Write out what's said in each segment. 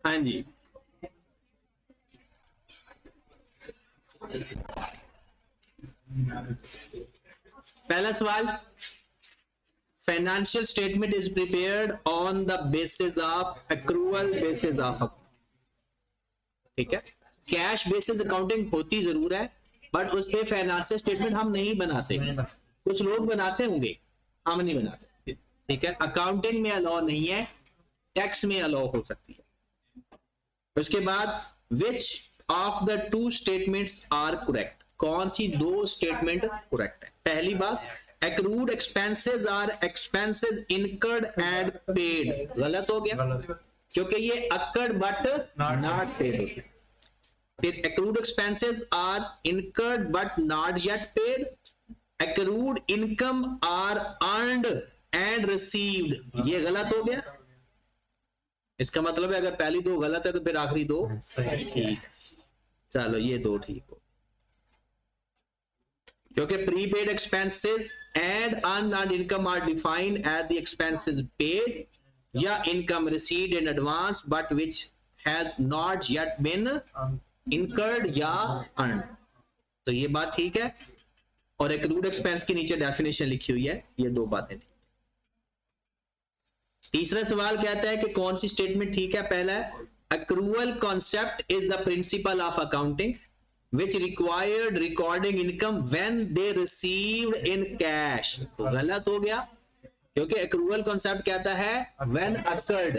हाँ जी, पहला सवाल, financial statement is prepared on the basis of accrual basis of, ठीक है, कैश बेसिस अकाउंटिंग होती जरूर है बट उस पे फाइनेंशियल स्टेटमेंट हम नहीं बनाते, कुछ लोग बनाते होंगे, हम नहीं बनाते, ठीक है। अकाउंटिंग में अलाउ नहीं है, टैक्स में अलाउ हो सकती है। उसके बाद which of the two statements are correct, कौन सी दो स्टेटमेंट करेक्ट है। पहली बात, accrued expenses are expenses incurred and paid, गलत हो गया क्योंकि ये अकर्ड बट नॉट पेड होते हैं। फिर accrued expenses are incurred but not yet paid, accrued income are earned and received, ये गलत हो गया। इसका मतलब है अगर पहली दो गलत है तो फिर आखिरी दो ठीक, चलो ये दो ठीक हो, क्योंकि prepaid expenses and unearned income are defined as the expenses paid या income received in advance but which has not yet been incurred या अर्न, तो ये बात ठीक है। और एक्रूड एक्सपेंस के नीचे डेफिनेशन लिखी हुई है, ये दो बातें ठीक। तीसरा सवाल कहता है कि कौन सी स्टेटमेंट ठीक है। पहला है, accrual concept is the principle of accounting which required recording income when they received in cash, तो गलत हो गया क्योंकि accrual concept कहता है when occurred,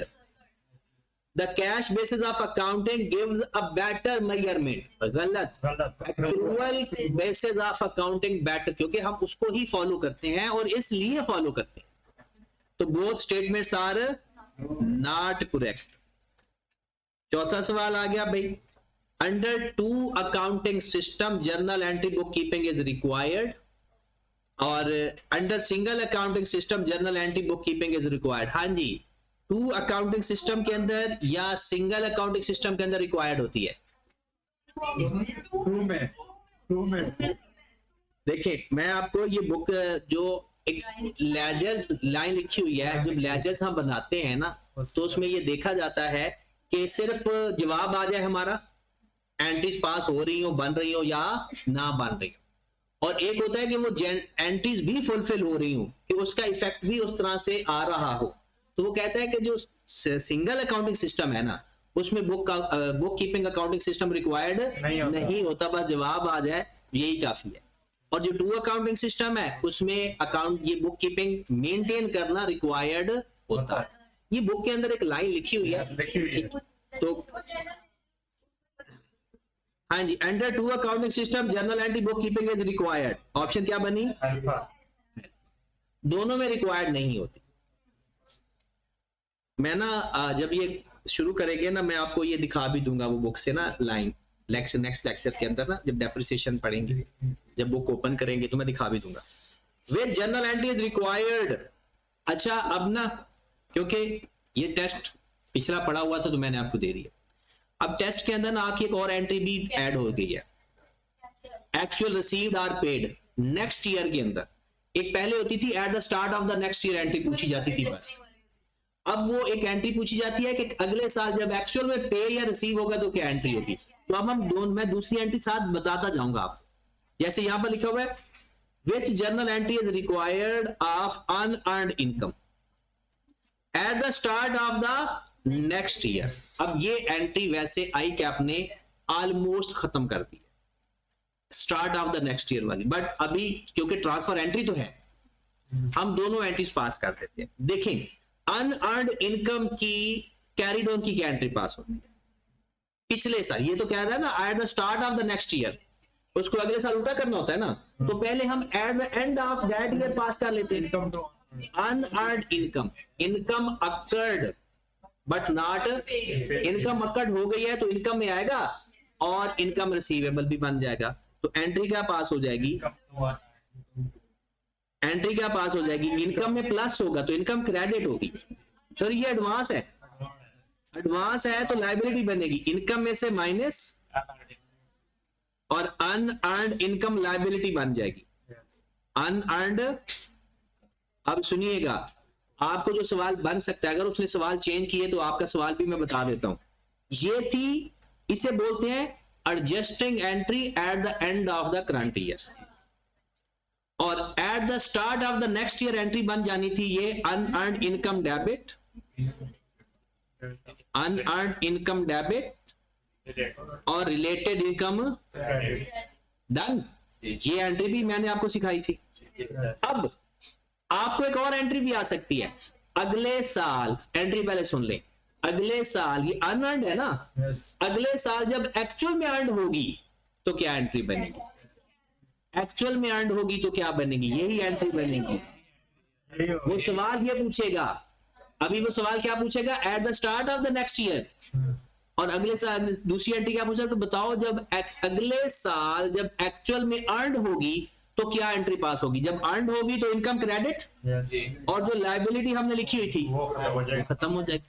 the cash basis of accounting gives a better measurement, गलत, accrual basis of accounting better, क्योंकि हम उसको ही फॉलो करते हैं और इसलिए फॉलो करते हैं, तो both statements are not correct। चौथा सवाल आ गया भाई, under two accounting system journal entry book keeping is required और under single accounting system journal entry book keeping is required, हाँ जी, टू अकाउंटिंग सिस्टम के अंदर या सिंगल अकाउंटिंग सिस्टम के अंदर रिक्वायर्ड होती है। टू में देखिए, मैं आपको ये बुक जो एक लेजर्स लाइन लिखी हुई है, जब लेजर्स हम बनाते हैं ना तो उसमें ये देखा जाता है कि सिर्फ जवाब आ जाए हमारा, एंट्रीज पास हो रही हो, बन रही हो या ना बन रही हो, और एक होता है कि वो एंट्रीज भी फुलफिल हो रही हो, कि उसका इफेक्ट भी उस तरह से आ रहा हो, तो वो कहता है कि जो सिंगल अकाउंटिंग सिस्टम है ना उसमें book keeping accounting system required नहीं होता, बस जवाब आ जाए यही काफी है। और जो टू अकाउंटिंग सिस्टम है उसमें अकाउंट ये बुक कीपिंग मेंटेन करना रिक्वायर्ड होता है। ये बुक के अंदर एक लाइन लिखी हुई है, तो हाँ जी, under to accounting system journal entry book keeping is required, option क्या बनी, दोनों में रिक्वायर्ड नहीं होती। मैं ना जब ये शुरू करेंगे ना मैं आपको ये दिखा भी दूंगा वो बुक से ना लाइन, नेक्स्ट लेक्चर के अंदर ना जब डेप्रिसिएशन पढ़ेंगे, जब बुक ओपन करेंगे तो मैं दिखा भी दूंगा। With journal entry is required, अच्छा अब ना क्योंकि ये टेस्ट पिछला पढ़ा हुआ था तो मैंने आपको दे दिया, अब टेस्ट के अंदर ना आपकी एक और एंट्री भी ऐड हो गई है, actual received are paid next year के अंदर। एक पहले होती थी at the start of the next year entry पूछी जाती थी बस, अब वो एक एंट्री पूछी जाती है कि अगले साल जब एक्चुअल में पे या रिसीव होगा तो क्या एंट्री होगी। तो अब मैं दूसरी एंट्री साथ बताता जाऊंगा आपको, जैसे यहां पर लिखा हुआ है which journal entry is required of unearned income at the start of the next year. अब ये एंट्री वैसे आई कैप ने ऑलमोस्ट खत्म कर दी start of the next year वाली, बट अभी क्योंकि ट्रांसफर एंट्री तो है हम दोनों एंट्रीज पास कर देते हैं। देखें अनअर्न्ड इनकम की कैरीड ऑन की क्या एंट्री पास होती है पिछले साल, ये तो कह रहा है ना eight the start of the next year, उसको अगले साल उल्टा करना होता है ना, तो पहले हम at the end of that year pass कर लेते हैं। Unearned income, income accrued but not, income accrued हो गई है तो इनकम में आएगा और इनकम रिसीवेबल भी बन जाएगा, तो एंट्री क्या पास हो जाएगी, एंट्री क्या पास हो जाएगी, इनकम में प्लस होगा तो इनकम क्रेडिट होगी। सर ये एडवांस है, एडवांस है तो लायबिलिटी बनेगी, इनकम में से माइनस और अनअर्न्ड इनकम लायबिलिटी बन जाएगी। अनअर्न्ड, अब सुनिएगा, आपको जो सवाल बन सकता है, अगर उसने सवाल चेंज किए तो आपका सवाल भी मैं बता देता हूं। ये थी, इसे बोलते हैं adjusting entry at the end of the current year, और at the start of the next year entry बन जानी थी ये unearned income debit, unearned income debit और रिलेटेड इनकम डन। ये एंट्री भी मैंने आपको सिखाई थी। अब आपको एक और एंट्री भी आ सकती है, अगले साल, एंट्री पहले सुन ले, अगले साल, ये अनअर्न्ड है ना, अगले साल जब एक्चुअल में अर्न होगी तो क्या एंट्री बनेगी, एक्चुअल में अर्न होगी तो क्या बनेगी, यही एंट्री बनेगी। वो सवाल ये पूछेगा, अभी वो सवाल क्या पूछेगा, eight the start of the next year, और अगले साल दूसरी एंट्री क्या पूछा, तो बताओ जब अगले साल जब एक्चुअल में अर्न होगी तो क्या एंट्री पास होगी। जब अर्न होगी तो इनकम क्रेडिट, और जो लायबिलिटी हमने लिखी हुई थी वो खत्म हो जाएगी।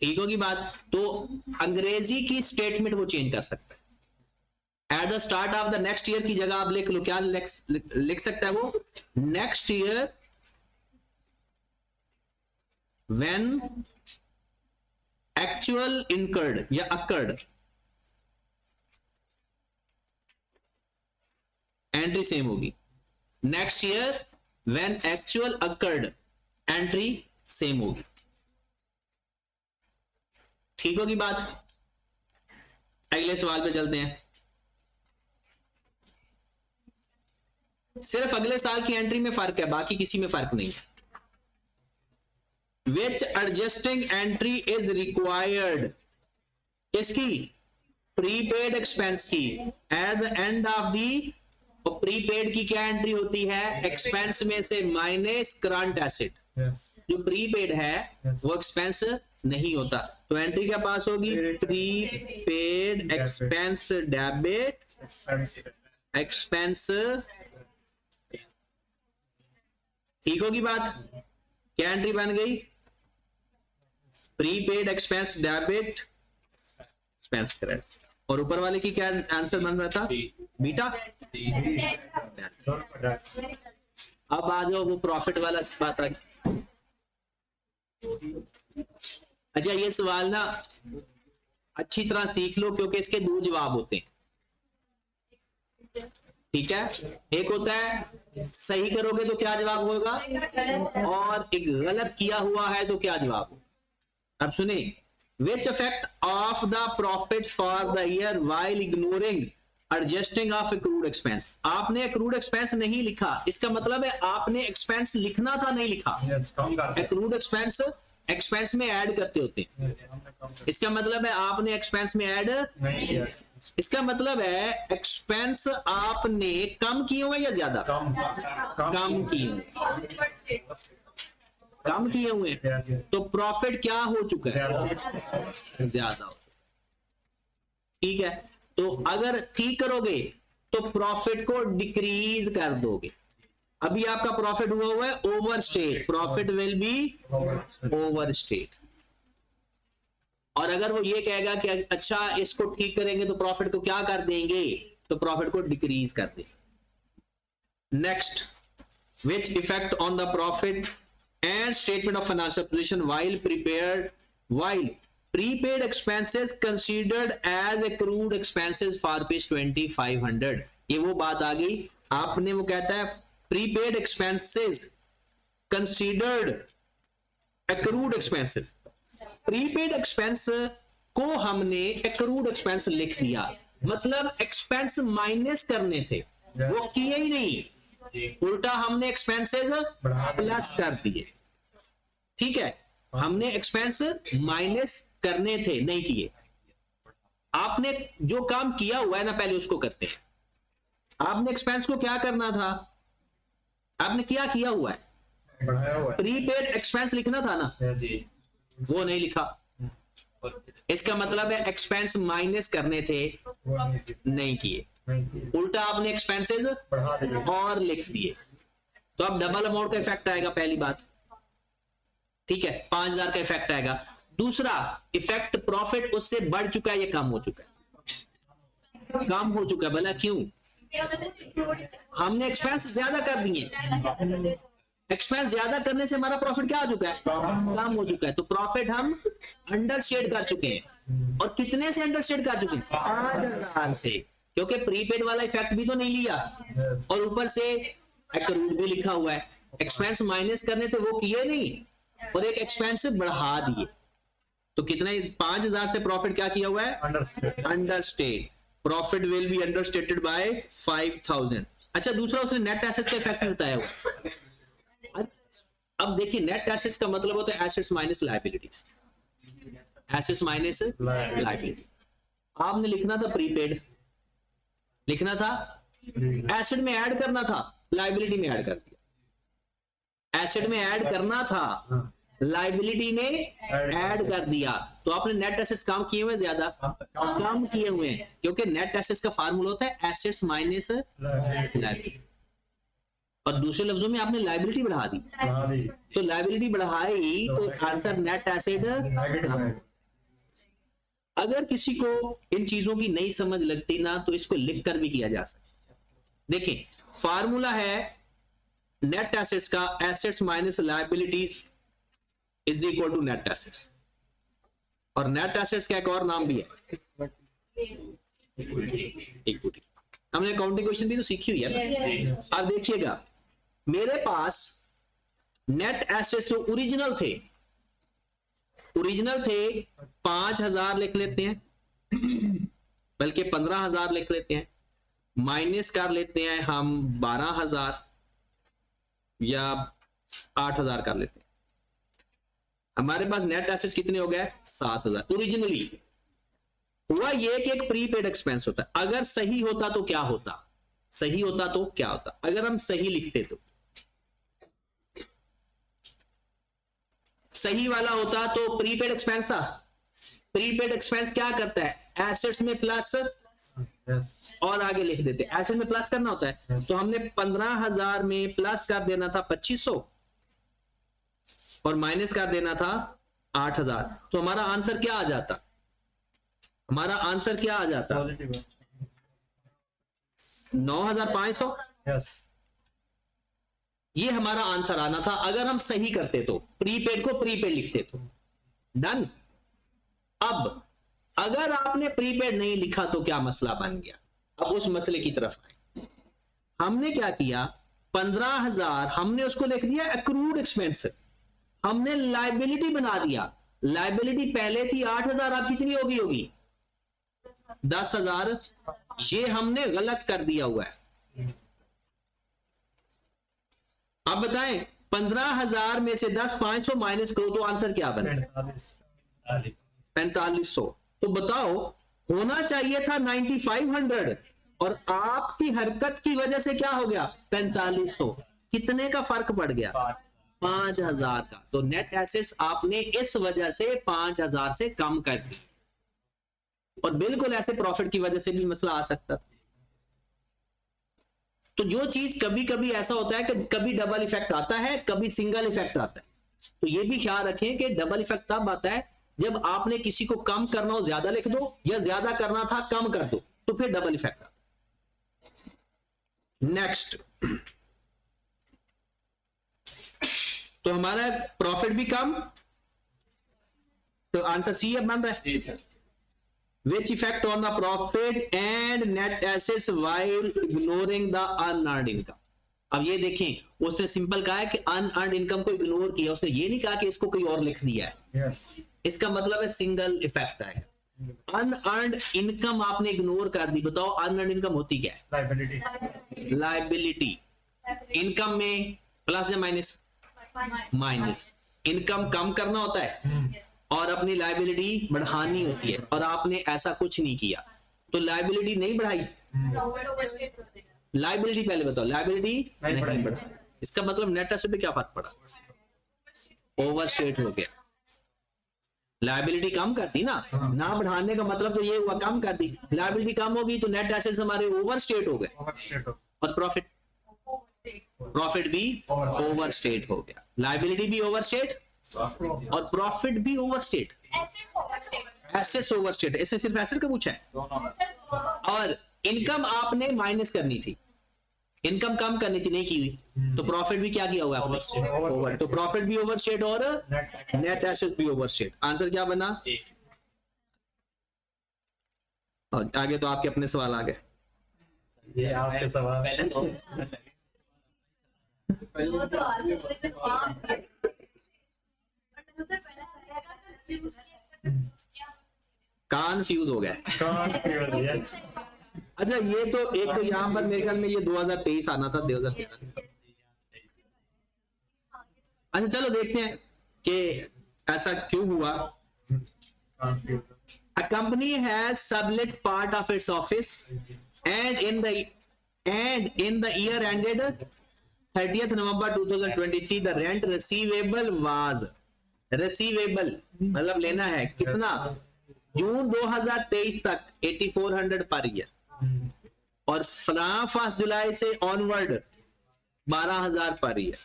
ठीक होगी बात। तो अंग्रेजी की स्टेटमेंट वो चेंज कर सकता है। At the start of the next year की जगह आप लिख लो, क्या लिख सकता है वो, next year when actual incurred या अकर्ड, एंट्री सेम होगी। Next year when actual occurred, entry same होगी। ठीक होगी बात। अगले सवाल पे चलते हैं। सिर्फ अगले साल की एंट्री में फर्क है, बाकी किसी में फर्क नहीं है। विच एडजस्टिंग एंट्री इज रिक्वायर्ड, किसकी, प्रीपेड एक्सपेंस की, eight the end of the, और प्रीपेड की क्या एंट्री होती है, एक्सपेंस में से माइनस करंट एसेट। जो प्रीपेड है वो एक्सपेंस नहीं होता, तो एंट्री क्या पास होगी, प्रीपेड एक्सपेंस डेबिट एक्सपेंस। ठीक होगी बात। क्या एंट्री बन गई, prepaid expense debit expense credit, और ऊपर वाले की क्या आंसर बन रहा था, बीटा। अब आ जाओ वो प्रॉफिट वाला बात आ गई। अच्छा ये सवाल ना अच्छी तरह सीख लो, क्योंकि इसके दो जवाब होते हैं। ठीक है, एक होता है सही करोगे तो क्या जवाब होगा, और एक गलत किया हुआ है तो क्या जवाब होगा। अब सुने, which effect of the profit for the year while ignoring adjusting of accrued expense. आपने एक्रूड एक्सपेंस नहीं लिखा, इसका मतलब है आपने एक्सपेंस लिखना था, नहीं लिखा। एक्रूड एक्सपेंस एक्सपेंस में ऐड करते होते, इसका मतलब है आपने एक्सपेंस में ऐड नहीं किया। इसका मतलब है एक्सपेंस आपने कम किए हुए या ज्यादा, कम किए, कम किए हुए, तो प्रॉफिट क्या हो चुका है, ज्यादा। ठीक है, तो अगर ठीक करोगे तो प्रॉफिट को डिक्रीज कर दोगे। अभी आपका प्रॉफिट हुआ है over state, profit will B over state. और अगर वो ये कहेगा कि अच्छा इसको ठीक करेंगे तो प्रॉफिट को क्या कर देंगे, तो प्रॉफिट को डिक्रीज कर देंगे। Next, which effect on the profit and statement of financial position while prepaid expenses considered as accrued expenses for page 2500। ये वो बात आ गई, आपने वो कहता है prepaid expenses considered accrued expenses, prepaid expense को हमने एक्रूड एक्सपेंस लिख दिया, मतलब एक्सपेंस माइनस करने थे, वो किए ही नहीं, उल्टा हमने एक्सपेंसेस प्लस कर दिए। ठीक है, हमने एक्सपेंस माइनस करने थे, नहीं किए। आपने जो काम किया हुआ है ना, पहले उसको करते हैं। आपने एक्सपेंस को क्या करना था, आपने क्या किया हुआ है, प्रीपेड एक्सपेंस लिखना था ना, वो नहीं लिखा। इसका मतलब है एक्सपेंस माइनस करने थे, नहीं किए, उल्टा आपने एक्सपेंसेस और लिख दिए। तो अब डबल अमाउंट का इफेक्ट आएगा, पहली बात। ठीक है, 5000 का इफेक्ट आएगा। दूसरा इफेक्ट, प्रॉफिट उससे बढ़ चुका है या कम हो चुका है, कम हो चुका है। भला क्यों, हमने एक्सपेंस ज्यादा कर दिए, एक्सपेंस ज्यादा करने से हमारा प्रॉफिट क्या हो चुका है, कम हो चुका है। तो प्रॉफिट हम अंडर शेड कर चुके हैं। और कितने से अंडर शेड कर चुके हैं, 5,000 से, क्योंकि प्रीपेड वाला इफेक्ट भी तो नहीं लिया, और ऊपर से एक्रूड भी लिखा हुआ है। एक्सपेंस माइनस करने थे वो किए नहीं, और एक एक्सपेंस बढ़ा दिए। तो कितना, 5,000 से प्रॉफिट क्या किया हुआ है, understate. Profit will be understated by 5,000। अच्छा, दूसरा उसने नेट एसेट्स का इफेक्ट बताया हुआ। अब देखिए, नेट एसेट्स का मतलब होता है assets minus liabilities, assets minus liabilities. आपने लिखना था प्रीपेड, लिखना था एसेट में ऐड करना था, लायबिलिटी में ऐड कर दिया। एसेट में ऐड करना था, लायबिलिटी में ऐड कर दिया। तो आपने नेट एसेट्स कम किए हुए, ज्यादा कम किए हुए हैं, क्योंकि नेट एसेट्स का फार्मूला होता है एसेट्स माइनस लायबिलिटी। और दूसरे लफ्जों में आपने लायबिलिटी बढ़ा दी, तो लायबिलिटी बढ़ाई तो आंसर नेट एसेट। अगर किसी को इन चीजों की नहीं समझ लगती ना, तो इसको लिखकर भी किया जा सकता है। देखिए, फार्मूला है नेट एसेट्स का, assets minus liabilities is equal to net assets. और नेट एसेट्स का एक और नाम भी है इक्विटी। हमने अकाउंटिंग क्वेश्चन भी तो सीखी हुई है ना। अब देखिएगा, मेरे पास नेट एसेट्स जो ओरिजिनल थे 5,000 लिख लेते हैं, बल्कि 15,000 लिख लेते हैं, माइनस कर लेते हैं हम 12,000 या 8,000 कर लेते हैं। हमारे पास नेट एसेट्स कितने हो गए, 7,000। ओरिजिनली हुआ ये कि एक प्रीपेड एक्सपेंस होता है। अगर सही होता तो क्या होता, सही होता तो क्या होता, अगर हम सही लिखते तो सही वाला होता तो प्रीपेड एक्सपेंस था। प्रीपेड एक्सपेंस क्या करता है, एसेट्स में प्लस, और आगे लिख देते, एसेट में प्लस करना होता है। तो हमने 15,000 में प्लस कर देना था 2,500 और माइनस कर देना था 8,000। तो हमारा आंसर क्या आ जाता, हमारा आंसर क्या आ जाता, 9,500। ये हमारा आंसर आना था अगर हम सही करते तो, प्रीपेड को प्रीपेड लिखते तो। डन। अब अगर आपने प्रीपेड नहीं लिखा तो क्या मसला बन गया, अब उस मसले की तरफ आए। हमने क्या किया, 15,000 हमने उसको लिख दिया एक्रूड एक्सपेंस, हमने लायबिलिटी बना दिया। लायबिलिटी पहले थी 8,000, अब कितनी होगी 10,000। ये हमने गलत कर दिया हुआ है। अब बताएं, 15,000 में से 10,500 माइनस करो तो आंसर क्या बने, 4500। तो बताओ, होना चाहिए था 9,500 और आपकी हरकत की वजह से क्या हो गया 4500। कितने का फर्क पड़ गया, 5,000 का। तो नेट एसेट्स आपने इस वजह से 5,000 से कम कर दी। और बिल्कुल ऐसे प्रॉफिट की वजह से भी मसला आ सकता था। तो जो चीज कभी कभी ऐसा होता है कि कभी डबल इफेक्ट आता है, कभी सिंगल इफेक्ट आता है। तो ये भी ख्याल रखें कि डबल इफेक्ट तब आता है जब आपने किसी को कम करना हो ज्यादा लिख दो, या ज्यादा करना था कम कर दो, तो फिर डबल इफेक्ट आता है। नेक्स्ट, तो हमारा प्रॉफिट भी कम, तो आंसर सी अब बन रहा है। Which effect on the profit and net assets while ignoring the unearned income। अब ये देखें, उसने सिंपल कहा है कि अनअर्न्ड इनकम को इग्नोर किया, उसने ये नहीं कहा कि इसको कोई और लिख दिया है। इसका मतलब है सिंगल इफेक्ट आएगा। अनअर्न्ड इनकम आपने इग्नोर कर दी। बताओ अनअर्न्ड इनकम होती क्या है, लायबिलिटी। इनकम में प्लस या माइनस, माइनस। इनकम कम करना होता है और अपनी लायबिलिटी बढ़ानी होती है, और आपने ऐसा कुछ नहीं किया, तो लायबिलिटी नहीं बढ़ाई। लायबिलिटी पहले बताओ, लायबिलिटी नहीं बढ़ाई। इसका मतलब नेट एसेट पे क्या फर्क पड़ा, ओवरस्टेट हो गया। लायबिलिटी कम कर दी ना, ना बढ़ाने का मतलब तो ये हुआ कम कर दी। लायबिलिटी कम होगी तो नेट एसेट्स हमारे ओवरस्टेट हो गए, और प्रॉफिट भी ओवरस्टेट हो गया। लायबिलिटी भी ओवरस्टेट और प्रॉफिट भी ओवरस्टेट। एसेट्स ओवरस्टेट, इससे सिर्फ एसेट का पूछा है। और इनकम आपने माइनस करनी थी, इनकम कम करनी थी, नहीं की हुई, तो प्रॉफिट भी क्या किया हुआ है आपने, ओवर, तो प्रॉफिट भी ओवरस्टेट और नेट एसेट भी ओवरस्टेट। आंसर क्या बना? और आगे तो आपके अपने सवाल आ गए। ये आपके सवाल कान फ्यूज हो गया। अच्छा ये तो एक तो यहाँ पर मेरे ख्याल में ये 2023 आना था, 2013। अच्छा चलो देखते हैं कि ऐसा क्यों हुआ। A company has sublet part of its office and in the year ended 30th November 2023 the rent receivable was receivable मतलब लेना है कितना, जून 2023 तक 8400 पर ईयर, और फ्रॉम 1 जुलाई से onward 12000 per year.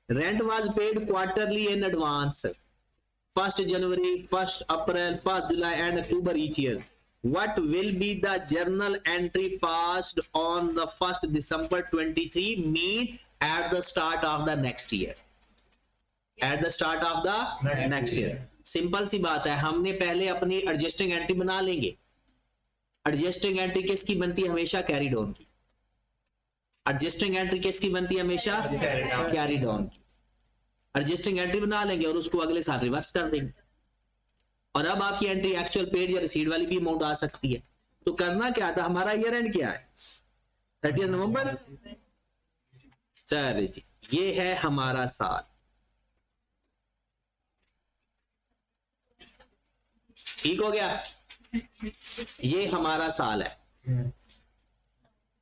Rent was paid quarterly in advance, 1st January, 1st April, 1st July and October each year. What will be the journal entry passed on the 1st December 23 mean at the start of the next year? At the start of the next year. Simple सी बात है, हमने पहले अपनी adjusting entry बना लेंगे। Adjusting entry किसकी बनती है? हमेशा कैरीड ऑन की। एडजस्टिंग एंट्री किसकी बनती है? हमेशा कैरीड ऑन की। एडजस्टिंग एंट्री बना लेंगे और उसको अगले साल रिवर्स कर देंगे, और अब आपकी एंट्री एक्चुअल पेड या रिसीव वाली भी अमाउंट आ सकती है। तो करना क्या था, हमारा ईयर एंड क्या है? 30 नवंबर। चलिए जी, ये है हमारा साल। ठीक हो गया, ये हमारा साल है।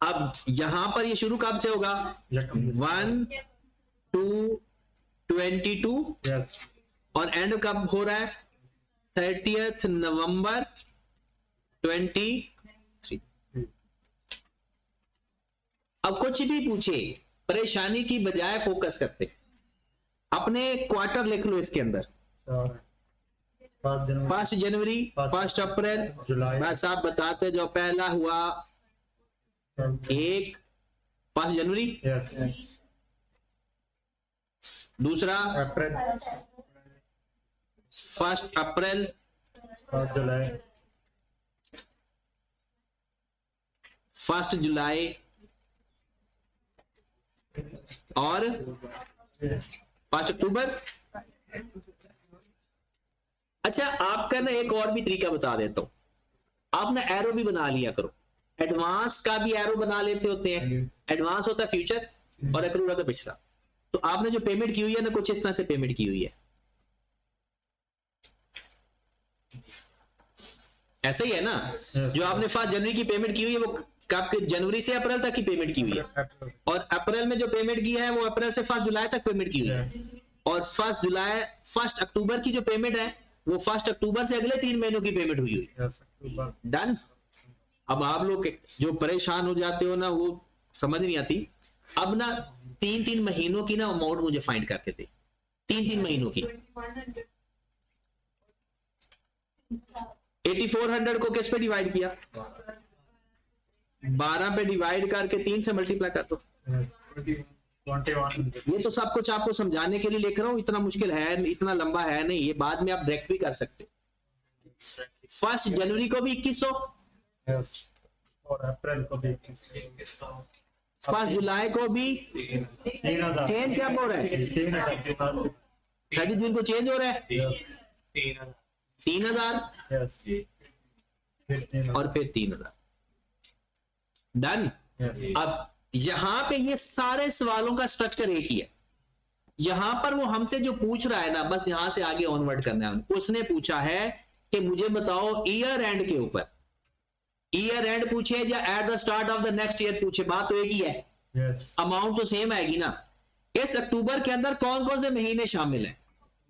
अब यहां पर ये शुरू कब से होगा? 1 2 22 और एंड कब हो रहा है? 30th नवंबर 23। अब कुछ भी पूछे परेशानी की बजाय फोकस करते, अपने क्वार्टर लिख लो इसके अंदर। 1 जनवरी, 1 अप्रैल, बस आप बताते जो पहला हुआ 1 जनवरी, दूसरा 1 अप्रैल, 1 जुलाई और 5 अक्टूबर। अच्छा आपका ना एक और भी तरीका बता देता हूं, आप ना एरो भी बना लिया करो। एडवांस का भी एरो बना लेते होते हैं। एडवांस होता है फ्यूचर और एक्रूड होता है पिछला। तो आपने जो पेमेंट की हुई है ना, कुछ इस तरह से पेमेंट की हुई है, ऐसा ही है ना। जो आपने 1 जनवरी की पेमेंट की हुई है वो कब? जनवरी से अप्रैल तक की पेमेंट की हुई है, और अप्रैल में जो पेमेंट की है वो अप्रैल से 1 जुलाई तक पेमेंट की हुई है, और 1 अक्टूबर की जो पेमेंट है वो 1 अक्टूबर से अगले 3 महीनों की पेमेंट हुई हुई। डन। अब आप लोग जो परेशान हो जाते हो ना, वो समझ नहीं आती। अब ना 3-3 महीनों की ना अमाउंट मुझे फाइंड करके दे, 3-3 महीनों की। 8400 को किस पे डिवाइड किया? 12 पे डिवाइड करके 3 से मल्टीप्लाई कर दो। ये तो सब कुछ आपको समझाने के लिए लिख रहा हूं, इतना मुश्किल है, इतना लंबा है नहीं, ये बाद में आप डायरेक्ट भी कर सकते हो। 1 जनवरी को भी 2100 और अप्रैल को भी 2100, 1 जुलाई को भी 3000। चेंज क्या हो रहा है? 30 जून को चेंज हो रहा है 3000 और फिर 3000। डन। अब यहां पे ये सारे सवालों का स्ट्रक्चर एक ही है। यहां पर वो हमसे जो पूछ रहा है ना, बस यहां से आगे ऑनवर्ड करना है। उसने पूछा है कि मुझे बताओ ईयर एंड के ऊपर, ईयर एंड पूछे या eight the start of the next year पूछे, बात तो एक ही है। अमाउंट तो सेम आएगी ना। इस अक्टूबर के अंदर कौन कौन से महीने शामिल हैं?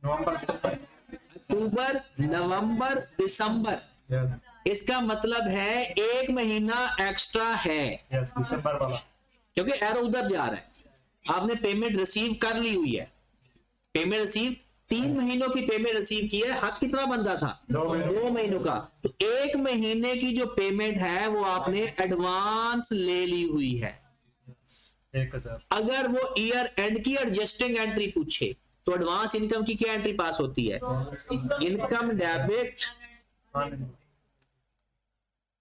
अक्टूबर, नवंबर, दिसंबर। इसका मतलब है 1 महीना एक्स्ट्रा है, दिसंबर वाला, क्योंकि एरो उधर जा रहा है। आपने पेमेंट रिसीव कर ली हुई है, पेमेंट रिसीव 3 महीनों की पेमेंट रिसीव की है। हक कितना बनता था? 2 महीनों का। तो 1 महीने की जो पेमेंट है वो आपने एडवांस ले ली हुई है। 1000 अगर वो ईयर एंड की एडजस्टिंग एंट्री पूछे तो एडवांस इनकम की क्या एंट्री पास होती है? इनकम डेबिट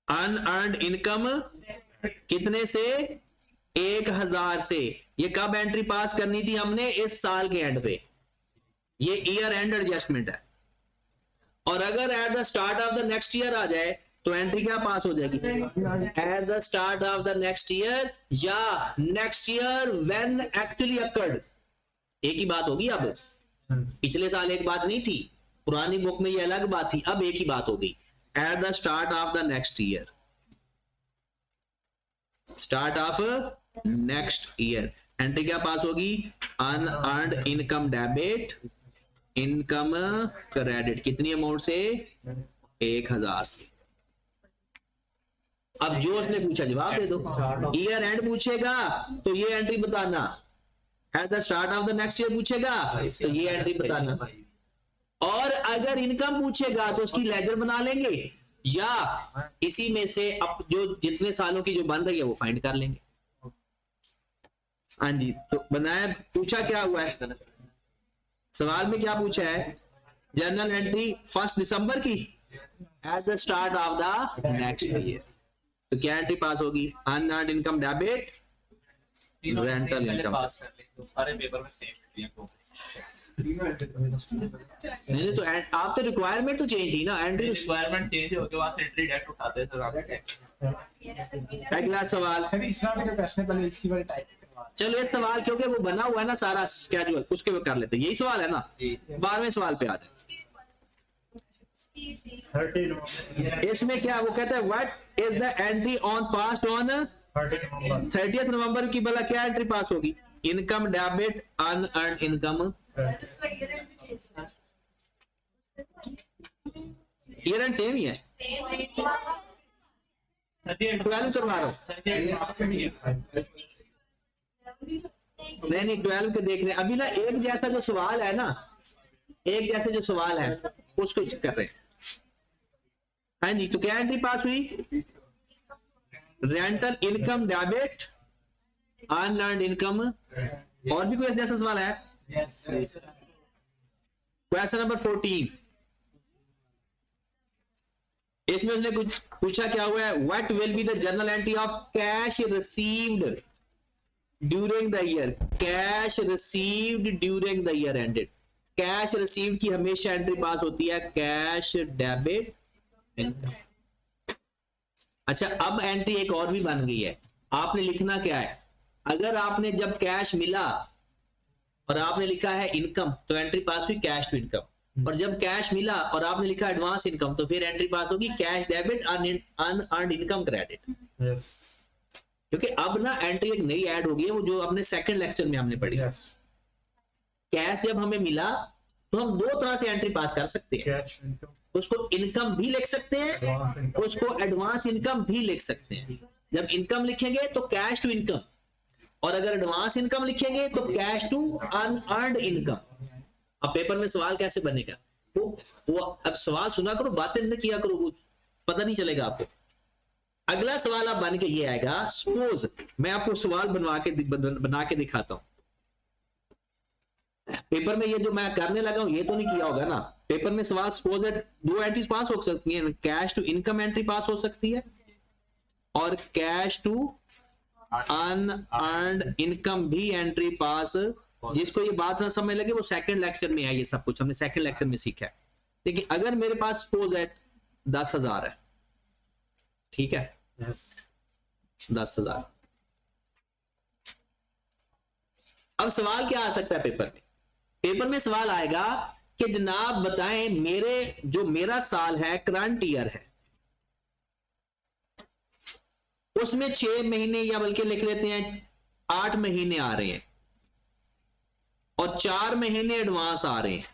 अनअर्न्ड इनकम कितने से? 1000 से। ये कब एंट्री पास करनी थी हमने? इस साल के एंड पे। ये ईयर एंड एडजस्टमेंट है। और अगर at the start of the next year आ जाए तो एंट्री क्या पास हो जाएगी? At the start of the next year या next year when actually accrued. एक ही बात होगी अब। पिछले साल एक बात नहीं थी, पुरानी बुक में ये अलग बात थी, अब एक ही बात हो गई। Eight the start of the next year, start of next year entry क्या पास होगी? Unearned income debit income credit. कितनी अमाउंट से? 1000 से। अब जो उसने पूछा जवाब दे दो। ईयर एंड पूछेगा तो ये एंट्री बताना, eight the start of the next year पूछेगा तो ये एंट्री बताना, और अगर इनकम पूछेगा तो उसकी लेजर बना लेंगे या इसी में से अब जो जितने सालों की जो बन रही है वो फाइंड कर लेंगे। हाँ जी, तो बनाया। पूछा क्या हुआ है सवाल में? क्या पूछा है? जर्नल एंट्री 1 दिसंबर की eight the start of the next year. तो क्या एंट्री पास होगी? Unearned income debit rental income. सारे पेपर में सेम नहीं तो आप तो रिक्वायरमेंट तो चेंज थी ना, एंट्री। रिक्वायरमेंट चेंज हो के बाद एंट्री डेट उठाते थे अगला सवाल। चलो ये सवाल क्योंकि वो बना हुआ है ना सारा स्केड्यूल, उसके पे कर लेते हैं। यही सवाल है ना? 12वें सवाल पे आ जाए। 30 इसमें क्या वो कहता है what is the entry on past on 30 November की? भला क्या एंट्री पास होगी? Income debit unearned income. Year end same ही है। 12 करवा रहा हूं। नहीं 12 के देख रहे हैं अभी ना। एक जैसा जो सवाल है ना, एक जैसे जो सवाल है उसको चेक कर रहे हैं। हाँ जी, तो क्या एंट्री पास हुई? Rental income debit unearned income. और भी कोई ऐसा सवाल है? Question number 14। इसमें उसने कुछ पूछा क्या हुआ है? What will be the journal entry of cash received during the year? Cash received during the year ended. Cash received की हमेशा एंट्री पास होती है कैश डेबिट इनकम। अच्छा, अब एंट्री एक और भी बन गई है। आपने लिखना क्या है? अगर आपने जब कैश मिला और आपने लिखा है इनकम तो एंट्री पास हुई कैश टू इनकम, और जब कैश मिला और आपने लिखा एडवांस इनकम तो फिर एंट्री पास होगी cash debit unearned income credit. Yes क्योंकि अब ना एंट्री एक नई ऐड हो गई है, वो जो अपने सेकंड लेक्चर में हमने पढ़ी। यस कैश जब हमें मिला तो हम दो तरह से एंट्री पास कर सकते हैं। कैश इनकम उसको इनकम भी लिख सकते हैं, एडवांस इनकम उसको एडवांस इनकम भी लिख सकते हैं। जब इनकम लिखेंगे तो कैश टू इनकम, और अगर एडवांस इनकम लिखेंगे तो कैश टू अनअर्न्ड इनकम। अब पेपर में सवाल कैसे बनेगा? वो अब सवाल सुना करो, बातें न किया करो, वो पता नहीं चलेगा आपको। अगला सवाल अब बन के ये आएगा। सपोज मैं आपको सवाल बना के दिखाता हूं। पेपर में ये जो मैं करने लगा हूं ये तो नहीं किया होगा ना। पेपर में सवाल सपोज है 2 एंट्रीज पास हो सकती हैं। Cash to income entry pass हो सकती है और कैश टू अनअर्न्ड इनकम भी एंट्री पास। जिसको ये बात ना समझ लगे वो सेकंड लेक्चर में है, ये सब कुछ हमने सेकंड लेक्चर में सीखा है। देखिए अगर मेरे पास सपोज है 10,000 है, ठीक है, यस 10,000। अब सवाल क्या आ सकता है पेपर में? पेपर में सवाल आएगा कि जनाब बताएं मेरा साल है करंट ईयर है, उसमें 6 महीने या बल्कि लिख लेते हैं 8 महीने आ रहे हैं और 4 महीने एडवांस आ रहे हैं।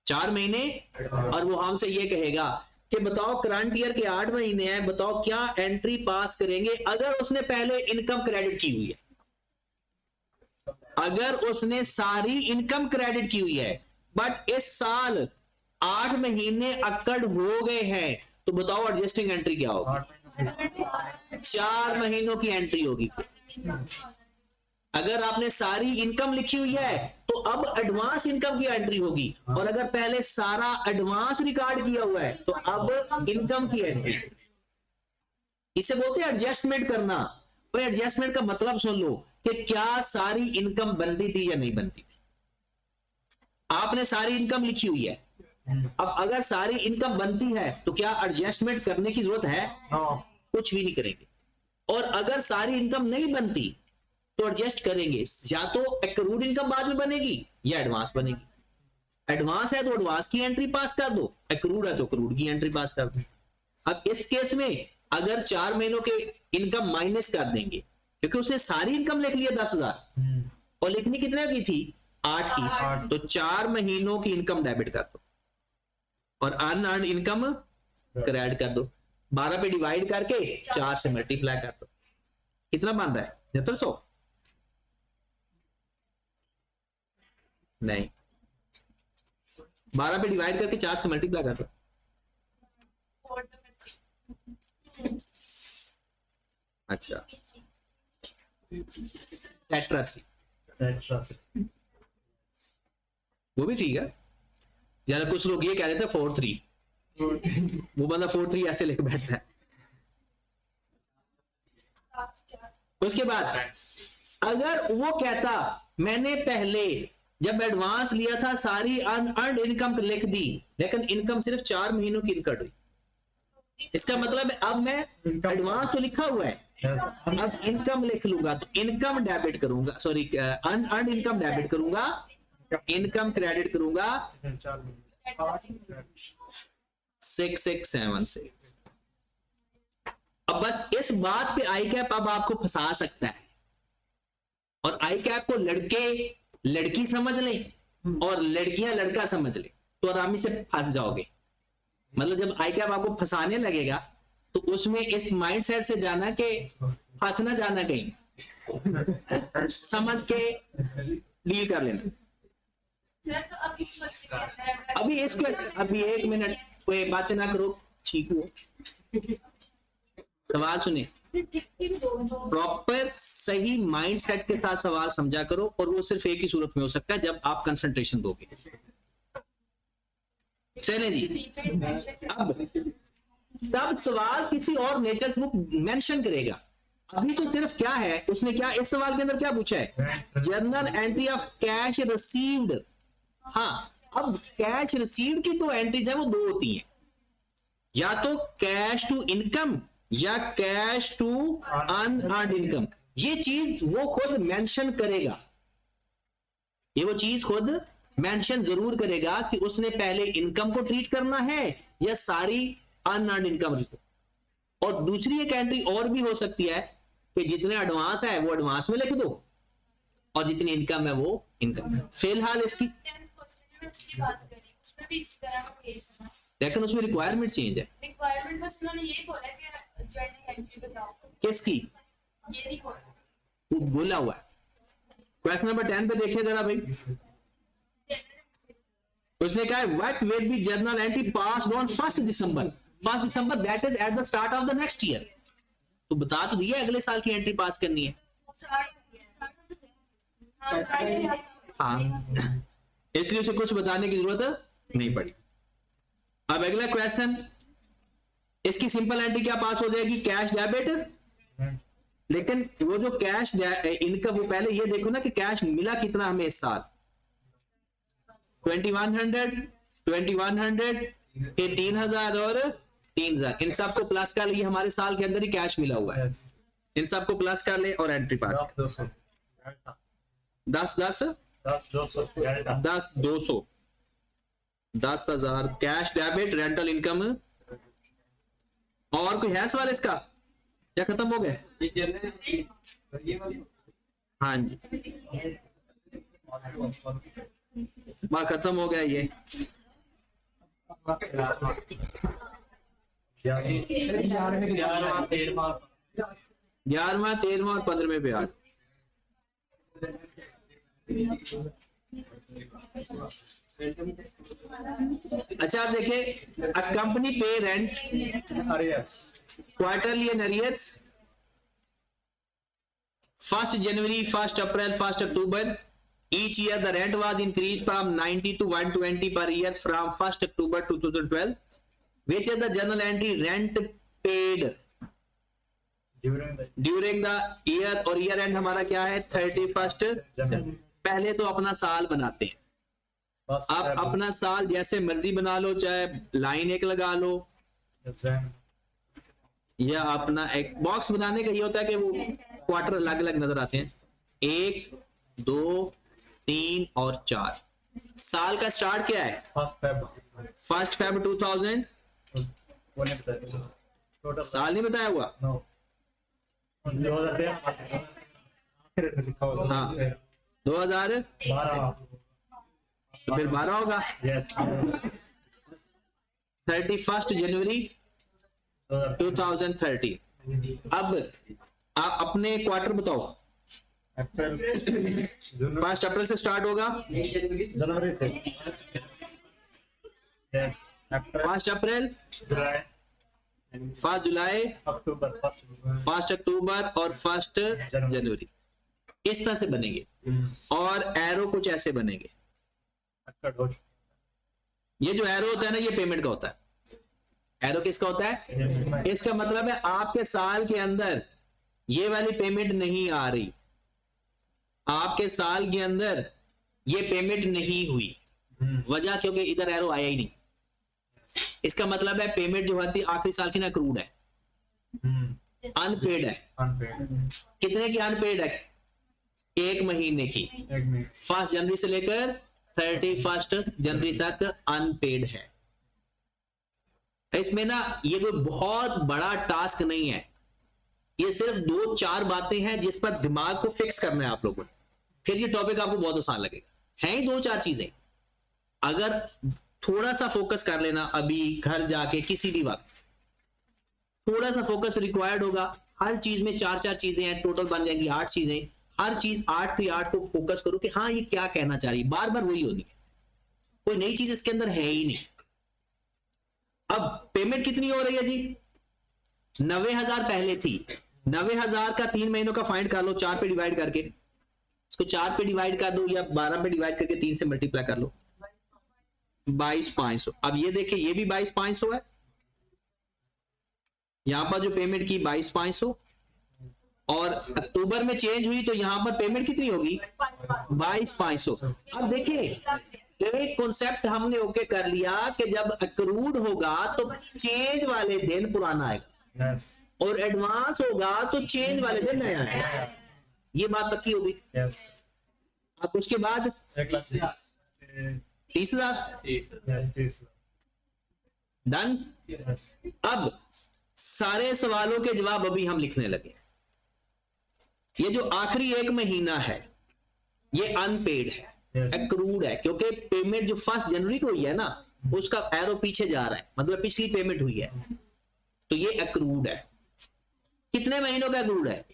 4 महीने, और वो हमसे ये कहेगा कि बताओ करंट ईयर के 8 महीने हैं, बताओ क्या एंट्री पास करेंगे अगर उसने पहले इनकम क्रेडिट की हुई है। अगर उसने सारी इनकम क्रेडिट की हुई है बट इस साल 8 महीने अक्कड़ हो गए हैं तो बताओ एडजस्टिंग एंट्री क्या होगी? 4 महीनों की एंट्री होगी। अगर आपने सारी इनकम लिखी हुई है तो अब एडवांस इनकम की एंट्री होगी, और अगर पहले सारा एडवांस रिकॉर्ड किया हुआ है तो अब इनकम की एंट्री। इसे बोलते हैं एडजस्टमेंट करना। और एडजस्टमेंट का मतलब सुन लो कि क्या सारी इनकम बनती थी या नहीं बनती थी। आपने सारी इनकम लिखी हुई है, अब अगर सारी इनकम बनती है तो क्या एडजस्टमेंट करने की जरूरत है? कुछ भी नहीं करेंगे। और अगर सारी इनकम नहीं बनती तो एडजस्ट करेंगे, या तो एक्रूड इनकम बाद में बनेगी या एडवांस बनेगी। एडवांस है तो एडवांस की एंट्री पास कर दो, एक्रूड है तो एक्रूड की एंट्री पास कर दो। अब इस केस में अगर 4 महीनों के इनकम माइनस कर देंगे, क्योंकि उसने सारी इनकम लिख लिया 10,000 और लिखनी कितने की थी? 8 की, तो 4 महीनों की इनकम डेबिट कर दो और अनअर्न्ड इनकम क्रेडिट कर दो। 12 पे डिवाइड करके 4 से मल्टीप्लाई कर दो। कितना बन रहा है? 7300? नहीं, 12 पे डिवाइड करके 4 से मल्टीप्लाई कर दो। अच्छा, टेट्रा 3 वो भी ठीक है। यार कुछ लोग ये कह देते हैं 4-3, वो बंदा 4-3 ऐसे लेके बैठता है। उसके बाद अगर वो कहता मैंने पहले जब एडवांस लिया था सारी अनअर्न्ड इनकम लिख दी, लेकिन इनकम सिर्फ 4 महीनों की इनकम हुई, इसका मतलब है अब मैं एडवांस तो लिखा हुआ है, अब इनकम लिख लूंगा तो इनकम डेबिट करूंगा, सॉरी अनअर्न्ड इनकम डेबिट करूंगा, इनकम क्रेडिट करूंगा 667 से। अब बस इस बात पे आई कैप अब आपको फंसा सकता है, और आई कैप को लड़के लड़की समझ लें और लड़कियां लड़का समझ लें तो आरामी से फंस जाओगे। मतलब जब आई कैप आपको फंसाने लगेगा तो उसमें इस माइंडसेट से जाना कि फंस ना जाना कहीं, समझ के डील कर लेना। सर तो अब इस क्वेश्चन के अंदर अगर अभी इसको अभी 1 मिनट कोई बातें ना करो, ठीक हो। सवाल सुने, प्रॉपर सही माइंडसेट के साथ सवाल समझा करो, और वो सिर्फ एक ही सूरत में हो सकता है जब आप कंसंट्रेशन दोगे। चलें जी, अब तब सवाल किसी और नेचर से वो मेंशन करेगा। अभी तो सिर्फ क्या है, उसने क्या इस सवाल के अंदर क्या पूछा है? Journal entry of cash received. हाँ, अब कैश रिसीव्ड की तो एंट्रीज है वो 2 होती हैं, या तो कैश टू इनकम या कैश टू अनअर्न्ड इनकम। ये चीज वो खुद मेंशन करेगा, ये वो चीज खुद मेंशन जरूर करेगा कि उसने पहले इनकम को ट्रीट करना है या सारी अनअर्न्ड इनकम। और दूसरी एक एंट्री और भी हो सकती है कि जितने एडवांस है वो एडवांस में लिख दो और जितनी इनकम है वो इनकम। फिलहाल इसकी क्वेश्चन में उसकी बात करी, उसमें भी इसी तरह का केस है, लेकिन उसमें रिक्वायरमेंट चेंज है। रिक्वायरमेंट बस उन्होंने यही बोला कि जर्नल एंट्री बताओ, किसकी? ये नहीं बोला। वो बोला हुआ है। क्वेश्चन नंबर 10 पे देखिए जरा भाई, उसने कहा what will be journal entry passed on 1 December. 1 December that is eight the start of the next year. तो बता तो दिया अगले साल की एंट्री पास करनी है। हाँ, इसलिए उसे कुछ बताने की जरूरत नहीं पड़ी। अब अगला क्वेश्चन, इसकी सिंपल एंट्री क्या पास हो जाएगी? Cash debit. लेकिन वो जो कैश इनकम, वो पहले ये देखो ना कि कैश मिला कितना हमें इस साल, 2100 ये 3000 और 3000, इन सबको प्लस कर लिए, हमारे साल के अंदर ही कैश मिला हुआ है, इन सबको प्लस कर ले और एंट्री पास। 200 10,000 कैश डेबिट रेंटल इनकम। और कोई है सवाल इसका या खत्म हो गए? हाँ जी, वहां खत्म हो गया ये। 11वां 13वां और 15वें पे आज। अच्छा आप देखिए, अ कंपनी पे rent, quarterly and arrears. 1st January, 1st April, 1st October. Each year the rent was increased from 90 to 120 per year from 1st October 2012. Which is the journal entry rent paid during the year, और year end हमारा क्या है 31st. January. पहले तो अपना साल बनाते हैं. First आप Feb, अपना साल जैसे मर्जी बना लो, चाहे लाइन एक लगा लो Jan, या अपना एक बॉक्स बनाने का ये होता है कि वो क्वार्टर अलग अलग नजर आते हैं. 1, 2, 3 और 4. साल का स्टार्ट क्या है? First Feb, 1st Feb 2000. वो नहीं बताया total साल नहीं बताया हुआ. no 2013 आखिर में सीखा होगा हाँ. 2000 12 तो फिर 12 होगा. yes 31st जनवरी 2030. अब आप अपने क्वार्टर बताओ. अप्रैल जून 1st अप्रैल से स्टार्ट होगा. जनवरी से yes अप्रैल 1st अप्रैल, जुलाई 1st जुलाई, अक्टूबर 1st अक्टूबर और 1st जनवरी. इस तरह से बनेंगे. और एरो कुछ ऐसे बनेंगे. ये जो एरो होता है ना, ये पेमेंट का होता है. एरो किसका होता है? इसका मतलब है आपके साल के अंदर ये वाली पेमेंट नहीं आ रही, आपके साल के अंदर ये पेमेंट नहीं हुई. वजह क्योंकि इधर एरो आया ही नहीं. इसका मतलब है पेमेंट जो होती है आखिरी साल की ना अक्रूड है, अनपेड है. कितने की अनपेड है? 1 महीने की. 1st जनवरी से लेकर 31st जनवरी तक अनपेड है. इसमें ना ये कोई बहुत बड़ा टास्क नहीं है, ये सिर्फ 2-4 बातें हैं जिस पर दिमाग को फिक्स करना है आप लोगों ने. फिर ये टॉपिक आपको बहुत आसान लगेगा. है ही 2-4 चीजें. अगर थोड़ा सा फोकस कर लेना अभी घर जाके किसी भी वक्त, थोड़ा सा फोकस रिक्वायर्ड होगा. हर चीज में 4-4 चीजें हैं, टोटल बन जाएंगी 8 चीजें. हर चीज 8 की 8 को फोकस करो कि हाँ ये क्या कहना चाह रही है. बार बार वही होनी है, कोई नई चीज इसके अंदर है ही नहीं. अब पेमेंट कितनी हो रही है जी? 90,000 पहले थी. 90,000 का 3 महीनों का फाइंड कर लो, 4 पे डिवाइड करके. इसको 4 पे डिवाइड कर दो या 12 पे डिवाइड करके 3 से मल्टीप्लाई कर लो. 22,500. अब ये देखिए ये भी 22,500 है. यहां पर जो पेमेंट की 22,500 और अक्टूबर में चेंज हुई तो यहां पर पेमेंट कितनी होगी? 22,500. अब देखिए एक कॉन्सेप्ट हमने ओके कर लिया कि जब अक्रूड होगा तो चेंज वाले दिन पुराना आएगा yes और एडवांस होगा तो चेंज वाले दिन नया आएगा. ये बात पक्की होगी. yes अब उसके बाद तीसरा yes डन. yes अब सारे सवालों के जवाब अभी हम लिखने लगे. ये जो आखिरी 1 महीना है ये अनपेड है, एक्रूड है, क्योंकि पेमेंट जो 1st जनवरी को हुई है ना उसका एरो पीछे जा रहा है, मतलब पिछली पेमेंट हुई है तो ये एक्रूड है. कितने महीनों का एक्रूड है?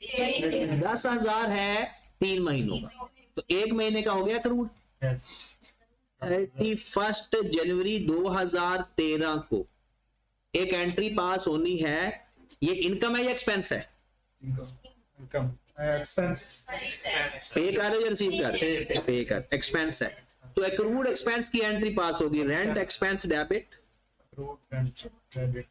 10,000 है 3 महीनों का, तो 1 महीने का हो गया एक्रूड. yes 31 जनवरी 2013 को एक एंट्री पास होनी है. ये इनकम है या एक्सपेंस है? income expense पे कर रहे हो या रिसीव कर? पे कर. एक्सपेंस है तो एक्रूड एक्सपेंस की एंट्री पास होगी. Rent expense debit accrued rent credit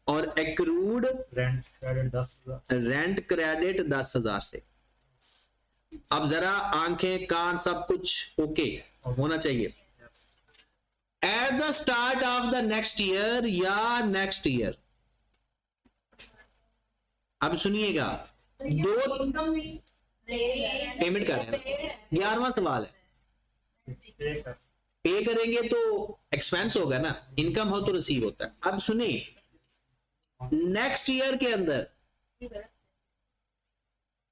और accrued rent credit 10,000 rent credit 10,000 से. अब जरा आंखें कान सब कुछ ओके होना चाहिए. yes eight the start of the next year या नेक्स्ट ईयर. अब सुनिएगा, दो पेमेंट कर रहे हैं. 11वां सवाल है, pay कर पे करेंगे तो एक्सपेंस होगा ना, इनकम हो तो रिसीव होता है. अब सुनिए, नेक्स्ट ईयर के अंदर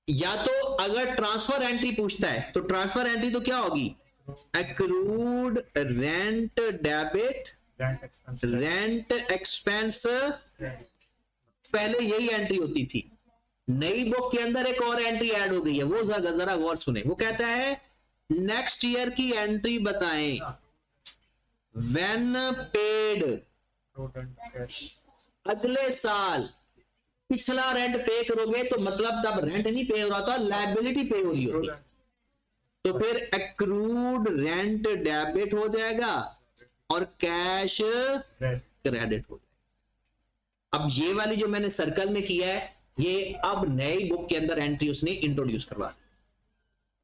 या तो अगर ट्रांसफर एंट्री पूछता है तो ट्रांसफर एंट्री तो क्या होगी? Accrued rent debit rent expense rent expense. credit पहले यही एंट्री होती थी. नई बुक के अंदर एक और एंट्री ऐड हो गई है, वो जरा गौर सुने. वो कहता है नेक्स्ट ईयर की एंट्री बताएं. When paid, accrued rent cash अगले साल पिछला रेंट पे करोगे तो मतलब तब रेंट नहीं पे हो रहा था, लायबिलिटी पे हो रही होती, तो फिर एक्रूड रेंट डेबिट हो जाएगा और कैश क्रेडिट हो जाएगा। अब ये वाली जो मैंने सर्कल में किया है, ये अब नई बुक के अंदर एंट्री उसने इंट्रोड्यूस करवा दी।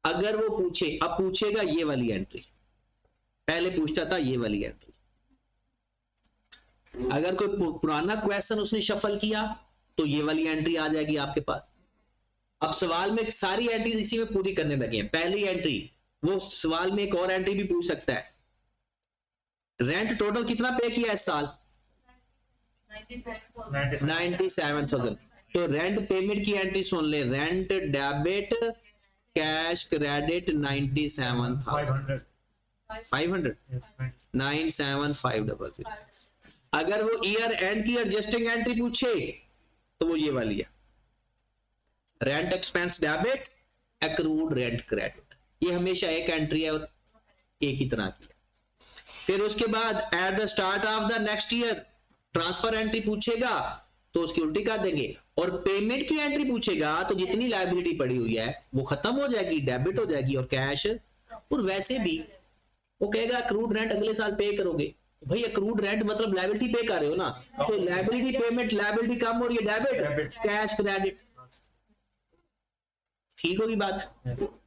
अगर वो पूछे, अब पूछेगा ये वाली एंट्री, पहले पूछता था ये वाली एंट्री। अगर कोई पुराना क्वेश्चन उसने शफल किया तो ये वाली एंट्री आ जाएगी आपके पास। अब सवाल में सारी एंट्री इसी में पूरी करने लगे हैं। पहली एंट्री, वो सवाल में एक और एंट्री भी पूछ सकता है, रेंट टोटल कितना पे किया इस साल? 97,000। तो रेंट पेमेंट की एंट्री सुन ले, रेंट डेबिट कैश क्रेडिट 97,500 97500। अगर वो ईयर एंड की एडजस्टिंग एंट्री पूछे तो वो ये वाली है, rent expense debit accrued rent credit. ये हमेशा एक एंट्री है और एक ही तरह की है। फिर उसके बाद eight the start of the next year transfer entry पूछेगा तो उसकी उल्टी कर देंगे, और पेमेंट की एंट्री पूछेगा तो जितनी लायबिलिटी पड़ी हुई है वो खत्म हो जाएगी, डेबिट हो जाएगी, और कैश। और वैसे भी वो कहेगा एक्रूड रेंट अगले साल पे करोगे। भाई एक्रूड रेंट मतलब लायबिलिटी पे कर रहे हो ना, तो लायबिलिटी पेमेंट, लायबिलिटी कम हो रही है, डेबिट कैश क्रेडिट। ठीक होगी बात?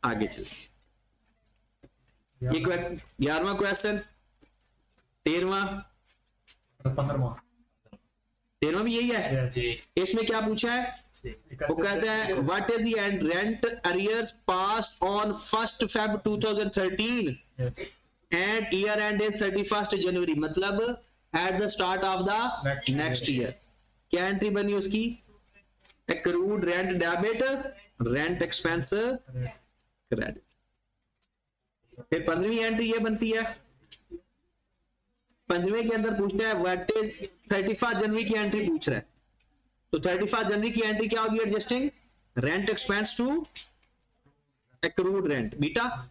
आगे चलिए, ये 11वां क्वेश्चन, 13वां भी यही है। इसमें क्या पूछा है? वो कहता है what is the rent arrears passed on 1 Feb 2013 and year and is 31 जनवरी, मतलब eight the start of the next year. क्या एंट्री बनी उसकी? Accrued rent debit rent expense credit. फिर 15वीं एंट्री ये बनती है, 15वें के अंदर पूछता है व्हाट इज 31 जनवरी की एंट्री पूछ रहा है, तो 31 जनवरी की एंट्री क्या होगी? Adjusting rent expense to accrued rent, बीटा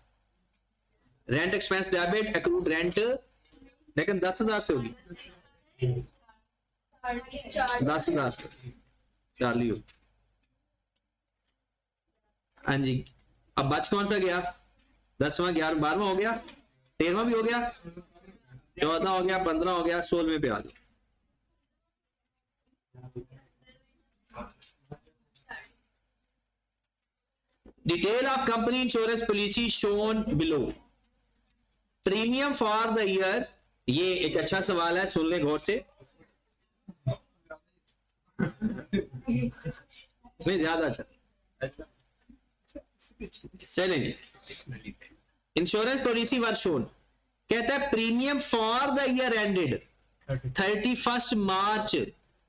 rent expense debit accrued rent, लेकिन 10,000 से होगी, 10,000 से चार्ली हो। हाँ जी, अब बच कौन सा गया? 10वां, 11वां, 12वां हो गया, 13वां भी हो गया, 14 हो गया, 15 हो गया, 16वें पे आ जाओ। Detail of company insurance policy shown below, premium for the year. ये एक अच्छा सवाल है, सुन ले गौर से, नहीं ज्यादा अच्छा चलेंगे। इंश्योरेंस पॉलिसी वर शोन, कहता है premium for the year ended 31 March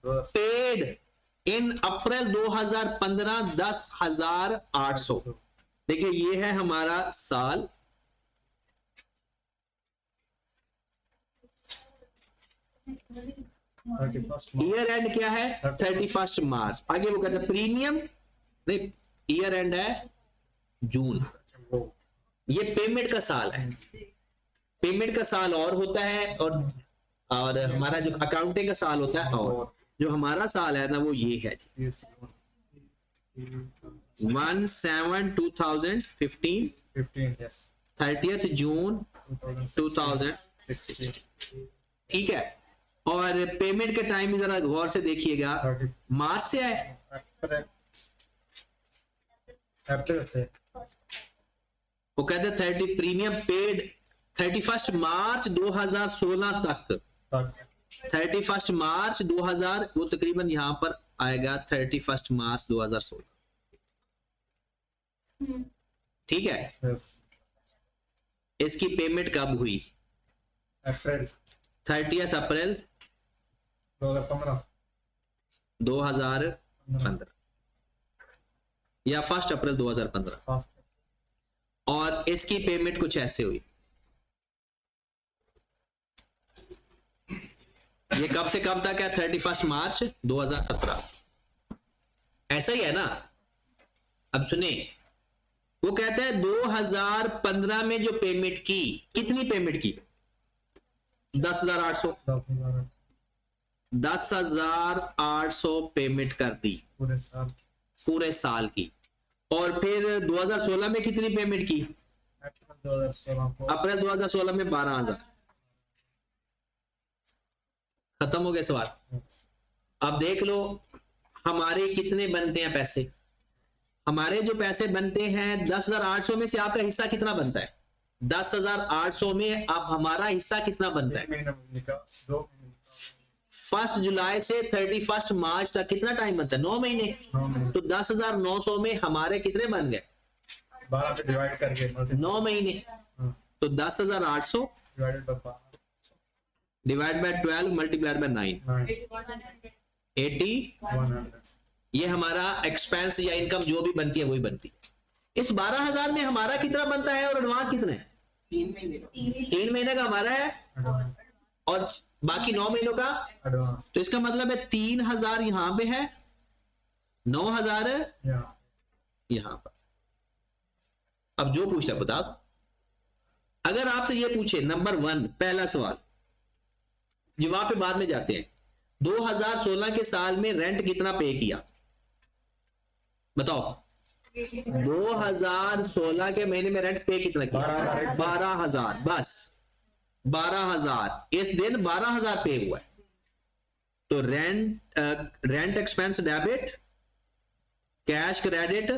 paid in April 2015 10,800। देखिए ये है हमारा साल, ईयर एंड क्या है? 31 मार्च। आगे वो कहता है प्रीमियम, नहीं ईयर एंड है जून, ये पेमेंट का साल है। पेमेंट का साल और होता है, और हमारा जो अकाउंटिंग का साल होता है, और जो हमारा साल है ना वो ये है 1/7/2015 30th जून 2016। ठीक है, और पेमेंट के टाइम भी जरा गौर से देखिएगा, मार्च से है, अप्रैल से। वो कहते हैं 30 प्रीमियम पेड 31 मार्च 2016 तक, 31 मार्च 2000, वो तकरीबन यहां पर आएगा 31 मार्च 2016। ठीक है, इसकी पेमेंट कब हुई? अप्रैल 30 अप्रैल 2015 या 1 अप्रैल 2015। और इसकी पेमेंट कुछ ऐसे हुई, ये कब से कब तक है? 31 मार्च 2017। ऐसा ही है ना? अब सुने, वो कहता है 2015 में जो पेमेंट की, कितनी पेमेंट की? 10,800। 10,800 पेमेंट कर दी पूरे साल पूरे साल की, और फिर 2016 में कितनी पेमेंट की? अप्रैल 2016 को अप्रैल 2016 में 12,000। खत्म हो गया सवाल। अब देख लो हमारे कितने बनते हैं पैसे। हमारे जो पैसे बनते हैं 10,800 में से आपका हिस्सा कितना बनता है? 10,800 में अब हमारा हिस्सा कितना बनता है? 1 महीना निकाल 2 महीने 1 जुलाई से 31 मार्च तक कितना टाइम बनता है? 9 महीने। 9 महीने तो 10,900 में हमारे कितने बन गए? 12 पे डिवाइड करके 9 महीने। तो 10,800 divided by 12 divide by 12 multiplied by 9, 80। 100 ये हमारा एक्सपेंस या इनकम जो भी बनती है वही बनती है। इस 12,000 में हमारा कितना बनता है और एडवांस कितना है? 3 महीने का हमारा है और बाकी 9 महीनों का। एडवांस तो इसका मतलब है 3,000 यहां पे है, 9,000 या यहां पर। अब जो पूछता बता दो। अगर आपसे ये पूछे नंबर 1 पहला सवाल, जवाब पे बाद में जाते हैं, 2016 के साल में रेंट कितना पे किया? बताओ 2016 के महीने में रेंट पे कितना किया? 12,000। बस 12,000 इस दिन 12,000 पे हुआ है। तो rent expense debit, cash credit,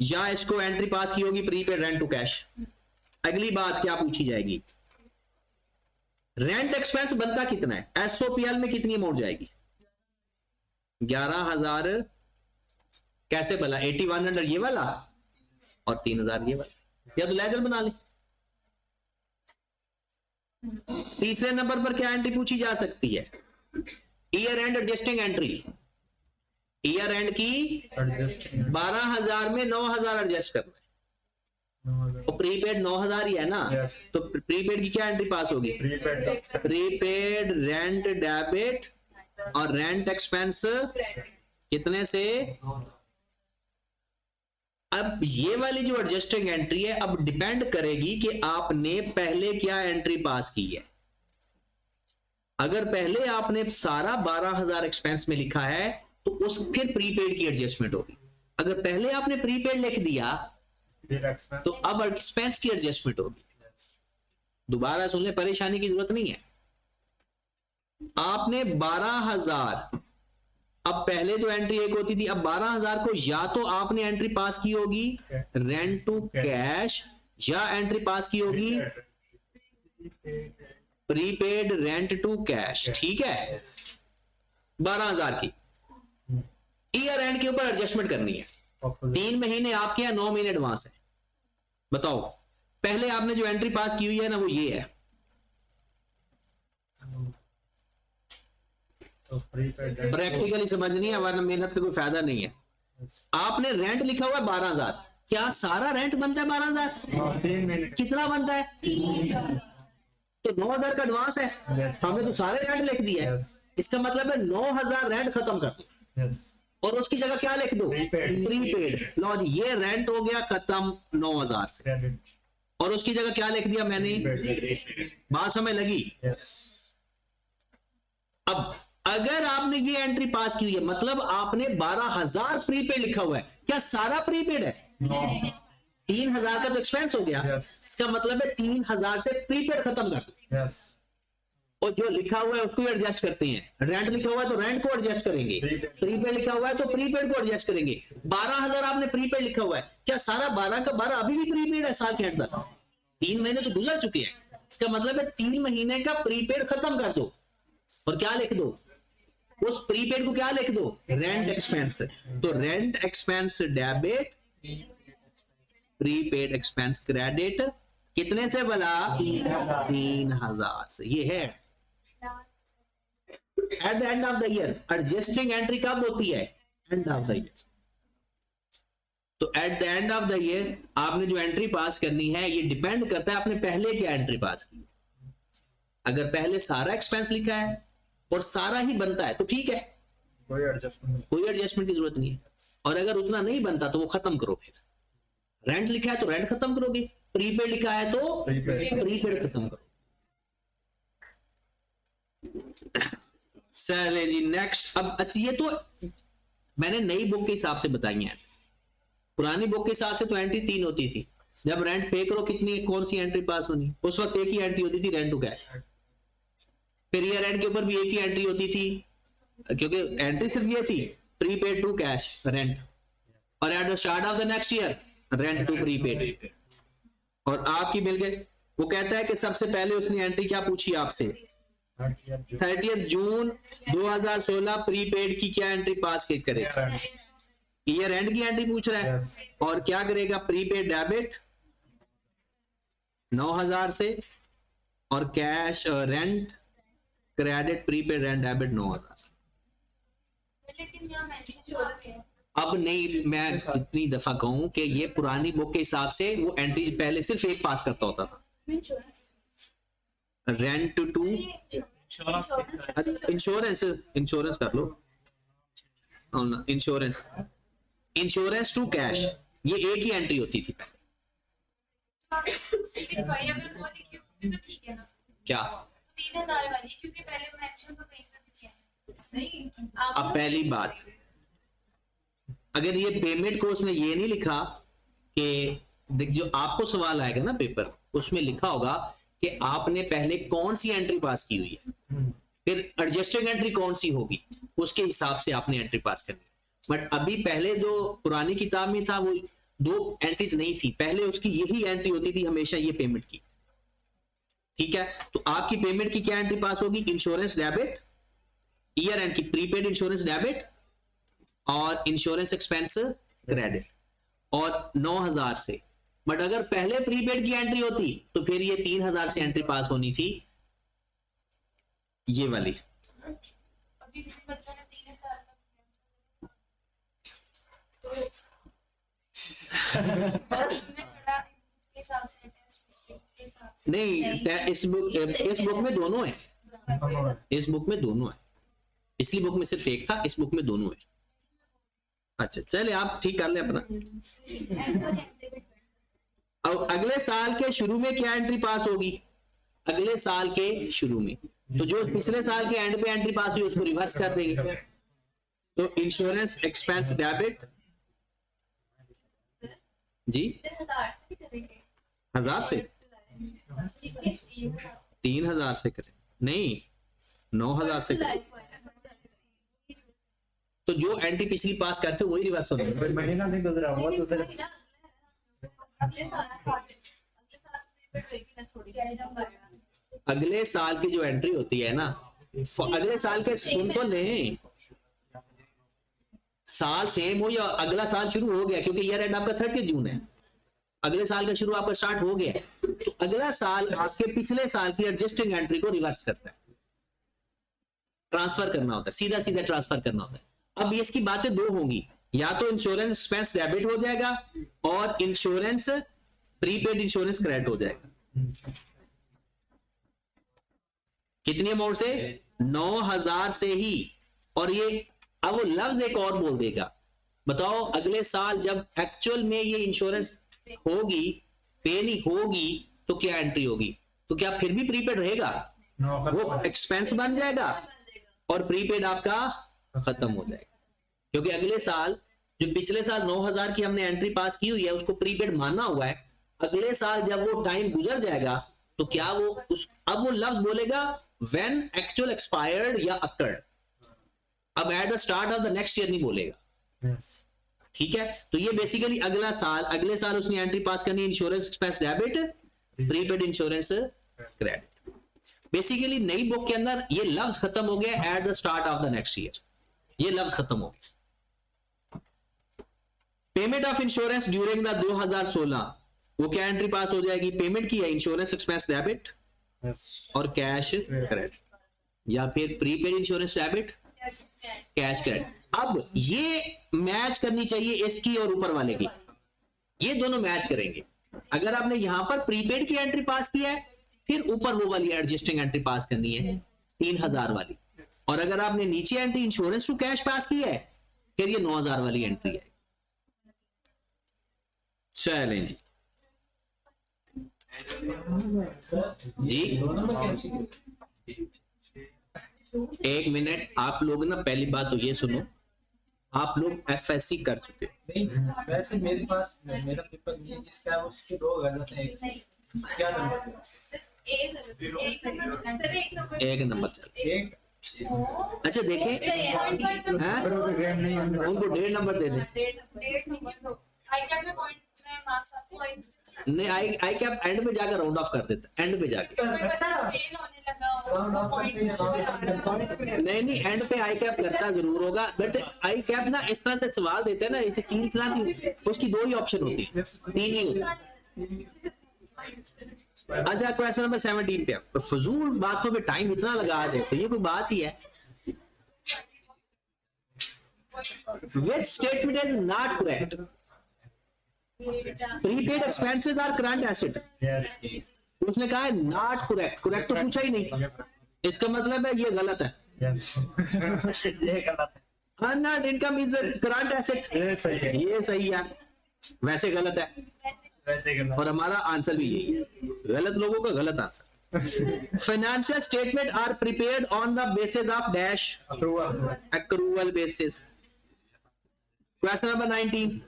या इसको एंट्री पास की होगी प्रीपेड रेंट टू कैश। अगली बात क्या पूछी जाएगी? रेंट एक्सपेंस बनता कितना है? एसओपीएल में कितनी अमाउंट जाएगी? 11,000। कैसे भला? 8100 ये वाला और 3,000 ये वाला, या तो लेजर बना ले। तीसरे नंबर पर क्या एंट्री पूछी जा सकती है? Year and adjusting entry. Year and की एडजस्टिंग 12,000 में 9,000 एडजस्ट करना है, 9000 और प्रीपेड 9,000 ही है ना। Yes. तो प्रीपेड की क्या एंट्री पास होगी? प्रीपेड प्रीपेड रेंट डेबिट और रेंट एक्सपेंस कितने से? अब ये वाली जो एडजस्टिंग एंट्री है अब डिपेंड करेगी कि आपने पहले क्या एंट्री पास की है। अगर पहले आपने सारा 12,000 एक्सपेंस में लिखा है तो उस फिर प्रीपेड की एडजस्टमेंट होगी। अगर पहले आपने प्रीपेड लिख दिया फिर एक्सपेंस तो अब एक्सपेंस की एडजस्टमेंट होगी। दोबारा सुन ले, परेशानी की जरूरत नहीं है। आपने 12,000, अब पहले तो एंट्री एक होती थी, अब 12,000 को या तो आपने एंट्री पास की होगी रेंट टू कैश, या एंट्री पास की होगी प्रीपेड रेंट टू कैश। ठीक है, 12,000 की ईयर एंड के ऊपर एडजस्टमेंट करनी है। 3 महीने आपके हैं, 9 महीने एडवांस है। बताओ पहले आपने जो एंट्री पास की हुई है ना वो ये है। तो प्रीपेड प्रैक्टिकली समझनी है वरना मेहनत का कोई फायदा नहीं है। आपने रेंट लिखा हुआ है 12,000, क्या सारा रेंट बनता है 12,000? 3 महीने कितना बनता है? तो 9,000 का एडवांस है, Yes. हमने तो सारे रेंट लिख दिए है। Yes. इसका मतलब है 9,000 रेंट खत्म कर दो यस और उसकी जगह क्या लिख दो? Prepaid. प्रीपेड। लो जी, ये रेंट हो गया खत्म 9,000 से, क्रेडिट और उसकी जगह क्या लिख दिया मैंने? बात समझ लगी? यस अब अगर आपने ये एंट्री पास की हुई है मतलब आपने 12,000 प्रीपेड लिखा हुआ है, क्या सारा प्रीपेड है? 3,000 का तो एक्सपेंस हो गया। Yes. इसका मतलब है 3,000 से प्रीपेड खत्म कर दो, यस और जो लिखा हुआ है उसको एडजस्ट करते हैं। रेंट लिखा हुआ है तो रेंट को एडजस्ट करेंगे, Prepaid. प्रीपेड लिखा हुआ है तो प्रीपेड को एडजस्ट करेंगे। 12,000 आपने प्रीपेड लिखा हुआ है, क्या सारा 12 का 12 अभी भी प्रीपेड है साल के अंदर? 3 महीने तो गुजर चुके हैं। इसका मतलब है 3 महीने का प्रीपेड खत्म कर दो और क्या लिख दो? उस प्रीपेड को क्या लिख दो? Rent expense. तो rent expense debit, prepaid expense credit, कितने से भला? 3,000 से। ये है at the end of the year. Adjusting entry कब होती है? End of the year. तो at the end of the year आपने जो एंट्री पास करनी है ये डिपेंड करता है आपने पहले क्या एंट्री पास की। अगर पहले सारा एक्सपेंस लिखा है और सारा ही बनता है तो ठीक है, कोई एडजस्टमेंट कोई एडजस्टमेंट की जरूरत नहीं है। और अगर उतना नहीं बनता तो वो खत्म करो। फिर रेंट लिखा है तो रेंट खत्म करोगे, प्रीपेड लिखा है तो Prepaid. प्रीपेड खत्म करो। चले जी नेक्स्ट। अब अच्छा ये तो मैंने नई बुक के हिसाब से बताई हैं। पुरानी बुक के हिसाब से तो एंट्री 3 होती थी। जब रेंट पे करो कितनी कौन सी एंट्री पास होनी, उस वक्त एक ही एंट्री होती थी, रेंट टू कैश। फिर ईयर एंड के ऊपर भी एक ही एंट्री होती थी, क्योंकि एंट्री सिर्फ ये थी, प्रीपेड टू कैश रेंट, और at the start of the next year rent to prepaid. और आपकी मिल गए। वो कहता है कि सबसे पहले उसने एंट्री क्या पूछी आपसे, 30 जून 2016 प्रीपेड की क्या एंट्री पास करेगा, ईयर एंड की एंट्री पूछ रहा है। Yes. और क्या करेगा, प्रीपेड डेबिट 9000 से, और cash rent credit prepaid rent debit 9000 से। लेकिन यहाँ मेंशन हो रखे हैं अब नहीं, मैं इतनी दफा कहूं कि ये पुरानी बुक के हिसाब से वो एंट्री पहले सिर्फ एक पास करता होता था, रेंट टू इंश्योरेंस कर लो, इंश्योरेंस टू कैश, ये एक ही एंट्री होती थी पहले। सिग्निफाई अगर वो लिखी होगी तो ठीक है ना, क्या 3000 वाली, क्योंकि पहले मेंशन तो कहीं पे भी नहीं है। नहीं अब पहली बात, अगर ये पेमेंट को उसने ये नहीं लिखा कि देख, जो आपको सवाल आएगा ना पेपर, उसमें लिखा होगा कि आपने पहले कौन सी एंट्री पास की हुई है, फिर एडजस्टिंग एंट्री कौन सी होगी, उसके हिसाब से आपने एंट्री पास करनी। बट अभी पहले जो पुरानी किताब में था वो 2 एंट्रीज नहीं थी, पहले उसकी यही एंट्री होती थी हमेशा, ये पेमेंट की। ठीक है, तो आपकी पेमेंट की क्या एंट्री पास होगी, इंश्योरेंस डेबिट, ईयर एंड की प्रीपेड इंश्योरेंस डेबिट और इंश्योरेंस एक्सपेंस क्रेडिट, और 9000 से। बट अगर पहले प्रीपेड की एंट्री होती तो फिर ये 3000 से एंट्री पास होनी थी, ये वाली। अभी जिस बच्चा ने 3000 तक किया तो हमने पढ़ा के हिसाब से टेस्ट के हिसाब से नहीं, इस बुक में दोनों है, इस बुक में दोनों है, पिछली बुक में सिर्फ एक था, इस बुक में दोनों है। अच्छा चले, आप ठीक कर ले अपना। अब अगले साल के शुरू में क्या एंट्री पास होगी, अगले साल के शुरू में, तो जो पिछले साल के एंड पे एंट्री पास हुई उसको रिवर्स कर देंगे। तो इंश्योरेंस एक्सपेंस डेबिट जी 1000 से भी करेंगे, 1000 से 3000 से करें, नहीं 9000 से करें। तो जो एंट्री पिछली पास करते वही रिवर्स होने। कोई महीना नहीं गुजरा हुआ तो सर अगले साल की जो एंट्री होती है ना, अगले साल के सुन तो लें, साल सेम हो या अगला साल शुरू हो गया, क्योंकि ईयर एंड आपका 30 जून है, अगले साल का शुरू आपका स्टार्ट हो गया, तो अगला साल आपके पिछले साल की एडजस्टिंग एंट्री को रिवर्स करता है, ट्रांसफर करना होता है, सीधा सीधा ट्रांसफर करना होता है। अब इसकी बातें दो होंगी, या तो इंश्योरेंस एक्सपेंस डेबिट हो जाएगा और इंश्योरेंस प्रीपेड इंश्योरेंस क्रेडिट हो जाएगा। कितनी अमाउंट से, 9000 से ही। और ये अब वो लफ्ज एक और बोल देगा, बताओ अगले साल जब एक्चुअल में ये इंश्योरेंस होगी, पे नहीं होगी, तो क्या एंट्री होगी, तो क्या फिर भी प्रीपेड रहेगा, वो एक्सपेंस बन जाएगा और प्रीपेड आपका खत्म हो जाएगा। क्योंकि अगले साल जो पिछले साल 9000 की हमने एंट्री पास की हुई है उसको प्रीपेड मानना हुआ है, अगले साल जब वो टाइम गुजर जाएगा तो क्या वो अब वो लफ्ज बोलेगा व्हेन एक्चुअल एक्सपायर्ड या अकर्ड, अब eight the start of the next year नहीं बोलेगा। ठीक है, तो ये बेसिकली अगला साल, अगले साल उसने एंट्री पास करनी insurance expense debit prepaid insurance credit. Basically नई बुक के अंदर ये लफ्ज खत्म हो गया eight the start of the next year, ये लफ्ज खत्म हो गया। Payment of insurance during the 2016, वो क्या एंट्री पास हो जाएगी, पेमेंट की है इंश्योरेंस एक्सपेंस डेबिट और कैश क्रेडिट, या फिर prepaid insurance debit cash credit. अब ये मैच करनी चाहिए इसकी और ऊपर वाले की, ये दोनों मैच करेंगे। अगर आपने यहां पर प्रीपेड की एंट्री पास की है, फिर ऊपर वो वाली एडजस्टिंग एंट्री पास करनी है 3000 वाली, और अगर आपने नीचे एंट्री इंश्योरेंस टू कैश पास की है, फिर ये 9000 वाली एंट्री है। चलें जी जी एक मिनट, आप लोग ना पहली बात तो ये सुनो, आप लोग एफएससी कर चुके हो। नहीं वैसे मेरे पास मेरा पेपर नहीं है जिसका है उसके दो गलत है। क्या नंबर है? एक नंबर एक नंबर चल। एक अच्छा देखें, हैं? उनको 1.5 नंबर दे दें। नहीं, आई कैप एंड में जाकर राउंड ऑफ कर देता, एंड में जाके। नहीं, एंड पे आई कैप करता जरूर होगा, बट आई कैप ना इस तरह से सवाल देते हैं ना, इसे 3 तरह की, उसकी 2 ही ऑप्शन होती है, 3 नहीं होती। अच्छा क्वेश्चन नंबर 17 पे आप फजूल बातों पे टाइम इतना लगा देते, ये कोई बात ही है? Which statement is not correct? Prepaid expenses are current asset. Yes उसने कहा है नॉट करेक्ट, करेक्ट तो पूछा ही नहीं, इसका मतलब है ये गलत है। यस ये गलत है। Earned income is current asset, ये सही है। ये सही है, वैसे गलत है, वैसे गलत और हमारा आंसर भी यही है, गलत लोगों का गलत answer. Financial statements are prepared on the basis of dash accrual basis. Question number 19.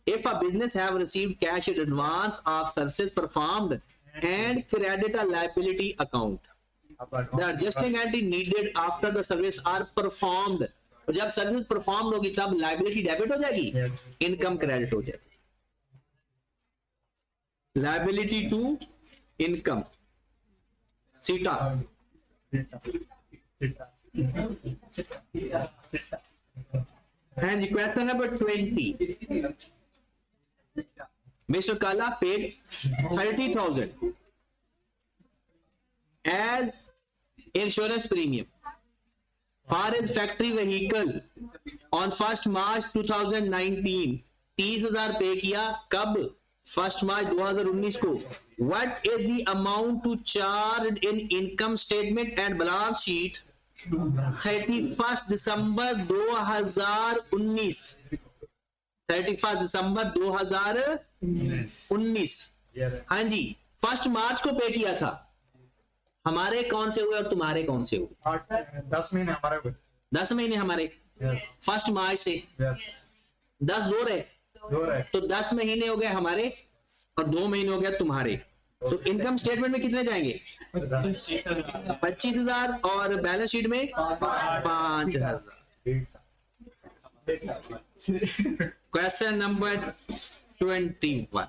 If a business have received cash in advance of services performed and credit a liability account, the adjusting entry needed after the service are performed. और जब service perform होगी तब liability debit हो जाएगी, Yes. Income credit हो जाएगी। Liability to income सीटा। हाँ जी, question number 20. Mr. Kala paid 30,000 as insurance premium for his factory vehicle on 1st March 2019. 30,000 पे किया कब? 1st March 2019 को. What is the amount to charge in income statement and balance sheet 31st December 2019? 31st दिसंबर 2019। हाँ जी, 1 मार्च को पे किया था। हमारे कौन से हुए और तुम्हारे कौन से हुए? 10 महीने हमारे को। 10 महीने हमारे। यस 1 मार्च से यस 10 दो रहे, दो है। तो 10 महीने हो गए हमारे और 2 महीने हो गए तुम्हारे। तो इनकम स्टेटमेंट में कितने जाएंगे? 25,000 और बैलेंस शीट में 5,000। Question number 21.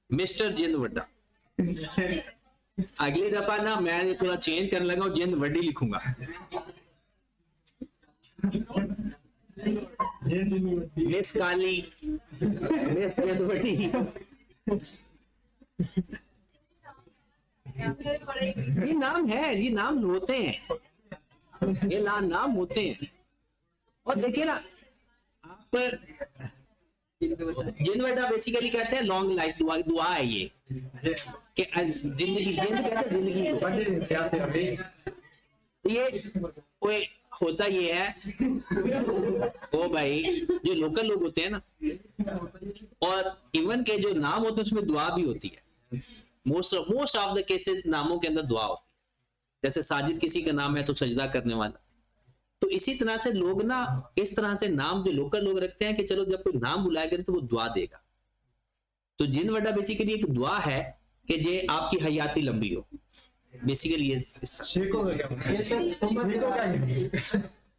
मिस्टर जिंद वड्डा, अगली दफा ना मैं थोड़ा चेंज करने लगा हूं, जिंद वड्डी लिखूंगा। मिस काली, मिस जिंद वड्डी। ये नाम है, ये नाम होते हैं, ये नाम होते हैं। और देखिए ना, आप जिंदवटा बेसिकली कहते हैं लॉन्ग लाइफ, दुआ है ये कि जिंदगी, जिंद कहते हैं जिंदगी को। ये कोई होता ये है ओ भाई, जो लोकल लोग होते हैं ना, और इवन के जो नाम होते हैं उसमें दुआ भी होती है। मोस्ट ऑफ द केसेस नामों के अंदर दुआ होती है। जैसे साजिद किसी का नाम है तो सजदा करने वाला। तो इसी तरह से लोग ना, इस तरह से नाम जो लोकल लोग रखते हैं कि चलो जब कोई नाम बुलाएगा तो वो दुआ देगा। तो जिन वड्डा बेसिकली एक दुआ है कि जे आपकी हयाती लंबी हो, बेसिकली ये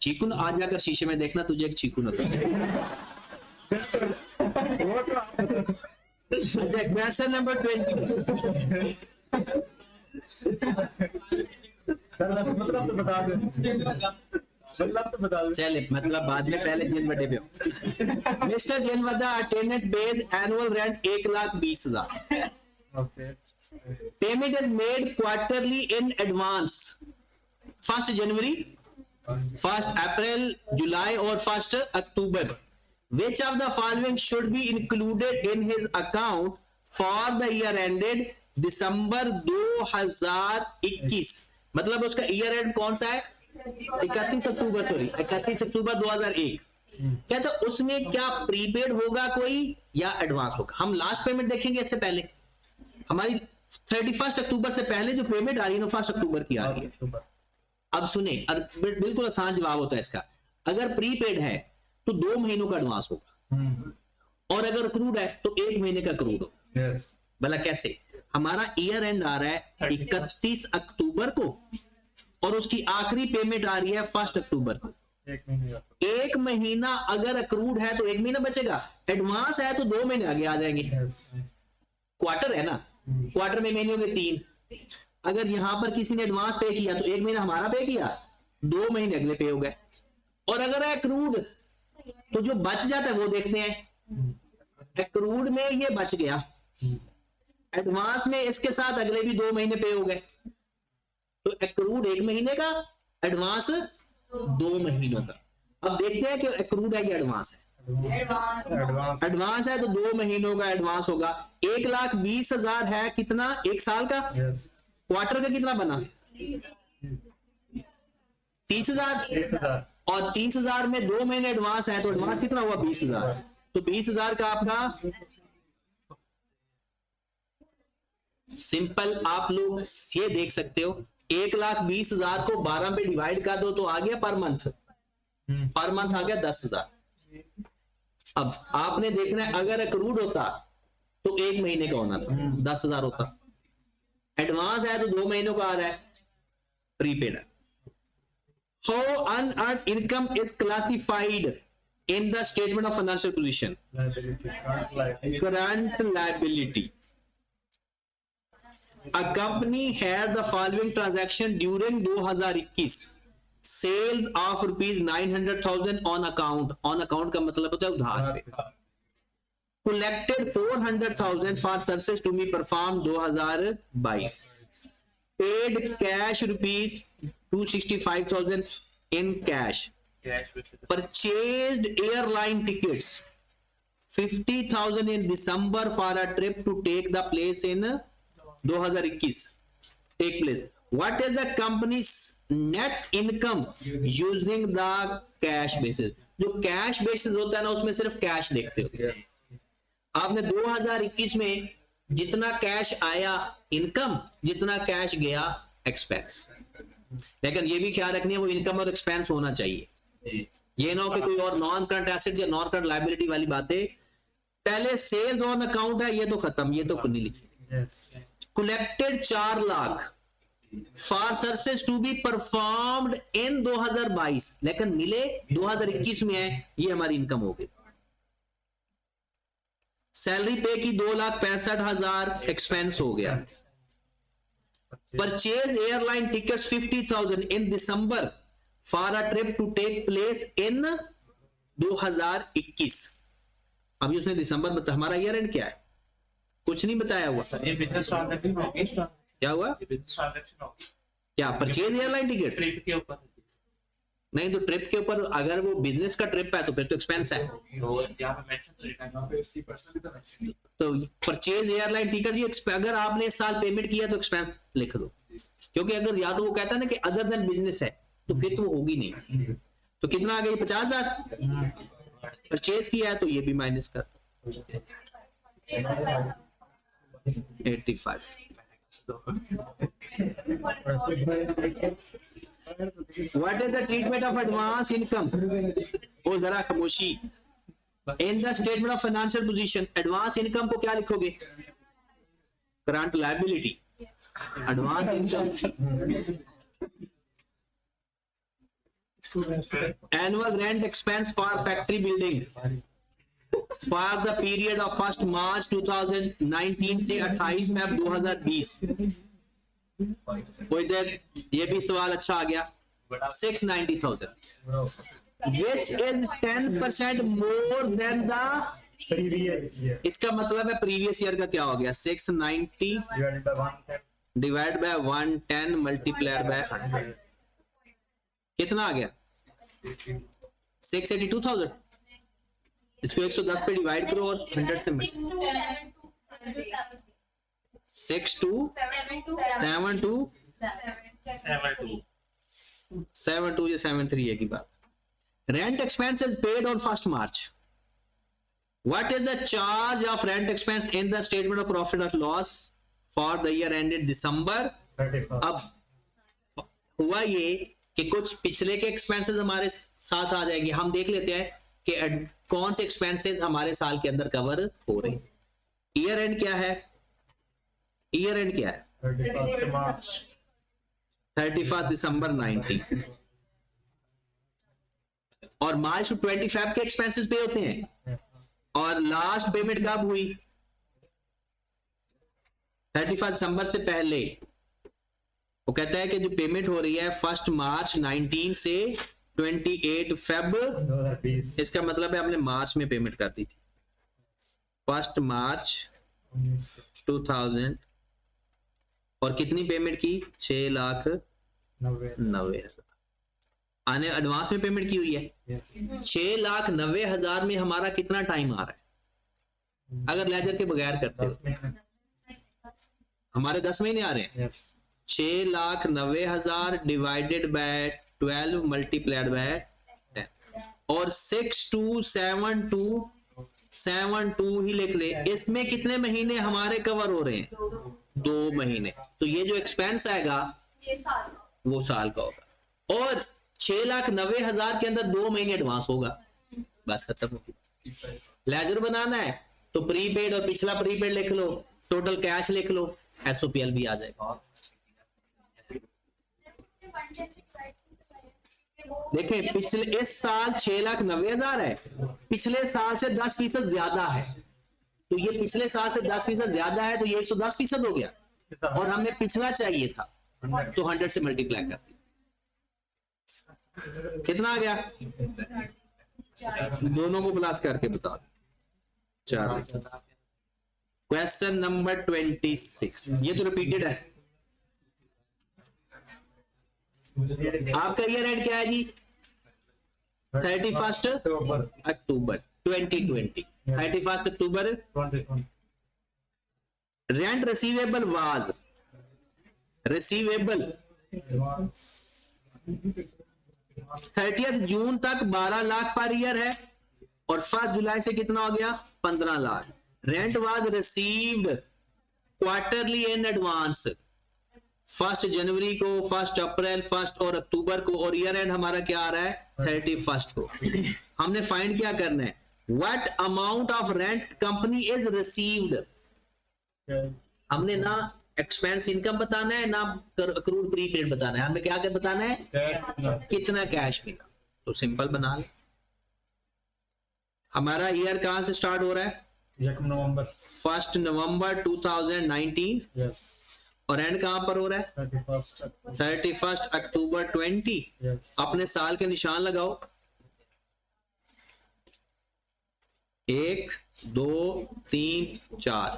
चीकू। आज जाकर शीशे में देखना, तुझे एक चीकू नजर। अच्छा, क्वेश्चन नंबर 20। मतलब तो बता दो, मतलब तो बता दो। चले, मतलब बाद में, पहले जिन वड्डे पे हो। मिस्टर जिन वड्डा attendant base annual rent 1,20,000। Payment is made quarterly in advance, 1 जनवरी, 1 अप्रैल, जुलाई और 1 अक्टूबर। Which of the following should be included in his account for the year ended दिसंबर 2021? मतलब उसका ईयर एंड कौन सा है? 31 अक्टूबर, सॉरी 31 अक्टूबर 2001। कहता उसमें क्या प्रीपेड होगा कोई या एडवांस होगा? हम लास्ट पेमेंट देखेंगे इससे पहले। हमारी 31 अक्टूबर से पहले जो पेमेंट आ रही है ना, 1 अक्टूबर की आ रही है। अब सुने, बिल्कुल आसान जवाब होता है इसका। अगर प्रीपेड है तो 2 महीनों का एडवांस होगा, और अगर क्रूड है तो 1 महीने का क्रूड होगा। यस भला कैसे? हमारा ईयर एंड आ रहा है 31 अक्टूबर को, और उसकी आखिरी पेमेंट आ रही है 1 अक्टूबर को। 1 महीने का 1 महीना अगर अक्रूड है तो 1 महीना बचेगा, एडवांस है तो 2 महीने आगे आ जाएंगे। यस क्वार्टर है ना, क्वार्टर में महीने होंगे 3। अगर यहां पर किसी ने एडवांस पे किया तो 1 महीना हमारा पे किया, 2 महीने अगले पे हो गए। और अगर है क्रूड तो जो बच जाता है वो देखते हैं। क्रूड में ये बच गया, एडवांस में इसके साथ अगले भी 2 महीने पे हो गए, तो क्रूड 1 महीने का, एडवांस 2 महीनों का। अब देखते हैं कि क्रूड है या एडवांस है। एडवांस एडवांस है तो 2 महीनों का एडवांस होगा। 1,20,000 है कितना? 1 साल का। यस क्वार्टर का कितना बना? 30,000। 30,000 और 30,000 में 2 महीने एडवांस है तो एडवांस कितना हुआ? 20,000। तो 20,000 का आपका सिंपल, आप लोग ये देख सकते हो, 1,20,000 को 12 पे डिवाइड कर दो तो आ गया पर मंथ। पर मंथ आ गया 10,000। अब आपने देखना है अगर अक्रूड होता तो 1 महीने का होना था, 10,000 होता। एडवांस है तो 2 महीनों का आ रहा है, प्रीपेड है। How unearned income is classified in the statement of financial position? Current liability. A company had the following transaction during 2021. Sales of rupees 900,000 on account. On account का मतलब होता है उधार पे। Collected 400,000 for services to be performed 2022. Paid cash rupees 265,000 in cash. Cash with Purchased airline tickets 50,000 in December for a trip to take the place in 2021 take place. What is the company's net income using the cash basis? जो cash basis होता है ना उसमें सिर्फ cash देखते हो। आपने 2021 में जितना कैश आया इनकम, जितना कैश गया एक्सपेंस। लेकिन ये भी ख्याल रखनी है वो इनकम और एक्सपेंस होना चाहिए। ये ना हो कि कोई और नॉन करंट एसेट या नॉन करंट लायबिलिटी वाली बातें। पहले सेल्स ऑन अकाउंट है, ये तो खत्म, ये तो नहीं लिखी। Yes collected 4 lakh for services to be performed in 2022, लेकिन मिले 2021 में है, ये हमारी इनकम हो गई। सैलरी पे की 2,65,000 एक्सपेंस हो गया। Purchase airline tickets 50,000 in December for a trip to take place in 2021। अभी उसने दिसंबर बता, हमारा ईयर एंड क्या है कुछ नहीं बताया हुआ। ये बिजनेस ट्रांजैक्शन होगी, क्या हुआ? ये बिजनेस ट्रांजैक्शन होगी क्या परचेज एयरलाइन टिकट्स? ट्रिप के ऊपर। नहीं तो ट्रिप के ऊपर अगर वो बिजनेस का ट्रिप है तो फिर तो एक्सपेंस है। तो यहाँ पे मेंशन तो रिटर्न तो परचेज एयरलाइन टिकट ये अगर आपने इस साल पेमेंट किया तो एक्सपेंस लिख दो, क्योंकि अगर या तो वो कहता है ना कि अदर देन बिजनेस है तो फिर तो वो होगी नहीं। तो कितना आ गया? 50,000 परचेज किया है तो ये भी माइनस कर 85। What is the treatment of advance income? वो जरा खामोशी। In the statement of financial position, advance income को क्या लिखोगे? Current liability. Advance income. Annual rent expense for factory building for the period of 1st March 2019 से 28 मई 2020। कोई देर ये भी सवाल अच्छा आ गया। 690,000 which is 10% more than the previous year इसका मतलब है प्रीवियस ईयर का क्या हो गया? 690 डिवाइड बाय 110 मल्टीप्लाइड बाय 100 कितना आ गया? 682,000। इसको 110 पे डिवाइड करो और 100 से 6272 या 73 है की बात। Rent expense is paid on 1st March। What is the charge of rent expense in the statement of profit और loss for the year ended December? 31 अब हुआ ये कि कुछ पिछले के एक्सपेंसेस हमारे साथ आ जाएंगे। हम देख लेते हैं कि कौन से एक्सपेंसेस हमारे साल के अंदर कवर हो रहे हैं। ईयर एंड क्या है? ईयर एंड क्या है? 31 मार्च 31 दिसंबर 19 और मार्च टू 25 के एक्सपेंसेस पे होते हैं। और लास्ट पेमेंट कब हुई? 31 दिसंबर से पहले। वो कहता है कि जो पेमेंट हो रही है 1 मार्च 19 से 28 फेब, 2020 इसका मतलब है हमने मार्च में पेमेंट कर दी थी। 1 मार्च 19 2000 और कितनी पेमेंट की? 6,90,000 आने एडवांस में पेमेंट की हुई है। Yes. 6,90,000 में हमारा कितना टाइम आ रहा है अगर लेजर के बगैर करते 10 हो? महीने हमारे 10 महीने आ रहे हैं। Yes. 6,90,000 divided by 12 multiplied by 10 और 6272 ही लिख ले। इसमें कितने महीने हमारे कवर हो रहे हैं? 2 महीने। तो ये जो एक्सपेंस आएगा ये साल वो साल का होगा। और 6,90,000 के अंदर 2 महीने एडवांस होगा। बस खत्म हो गया। लेजर बनाना है तो प्रीपेड और पिछला प्रीपेड लिख लो, टोटल कैश लिख लो, एसओपीएल भी आ जाएगा। देखें पिछले इस साल 6,90,000 है, पिछले साल से 10% ज्यादा है। तो ये पिछले साल से 10% ज्यादा है तो ये 110% हो गया। और हमें पिछला चाहिए था तो 100 से मल्टीप्लाई कर दिया। कितना आ गया? दोनों को प्लस करके बता दो। 4। क्वेश्चन नंबर 26, ये तो रिपीटेड है। आपका ईयर एंड क्या है जी? 31 अक्टूबर 2020। 31 अक्टूबर। 2020 रेंट रिसीवेबल वाज रिसीवेबल 30 जून तक 12 लाख पर ईयर है और 1 जुलाई से कितना हो गया? 15 lakh. Rent was received quarterly in advance 1 जनवरी को, 1 अप्रैल, 1 और अक्टूबर को, और ईयर एंड हमारा क्या आ रहा है? 31 को। हमने फाइंड क्या करना है? What amount of rent company is received. हमने ना एक्सपेंस इनकम बताना है ना अक्रूड प्रीपेड बताना है, हमें क्या क्या बताना है? कितना कैश मिला। तो सिंपल बना ले। हमारा ईयर कहां से स्टार्ट हो रहा है? 1 नवंबर 1 नवंबर 2019 Yes. और एंड कहां पर हो रहा है? 31 अक्टूबर 20। Yes. अपने साल के निशान लगाओ। 1 2 3 4।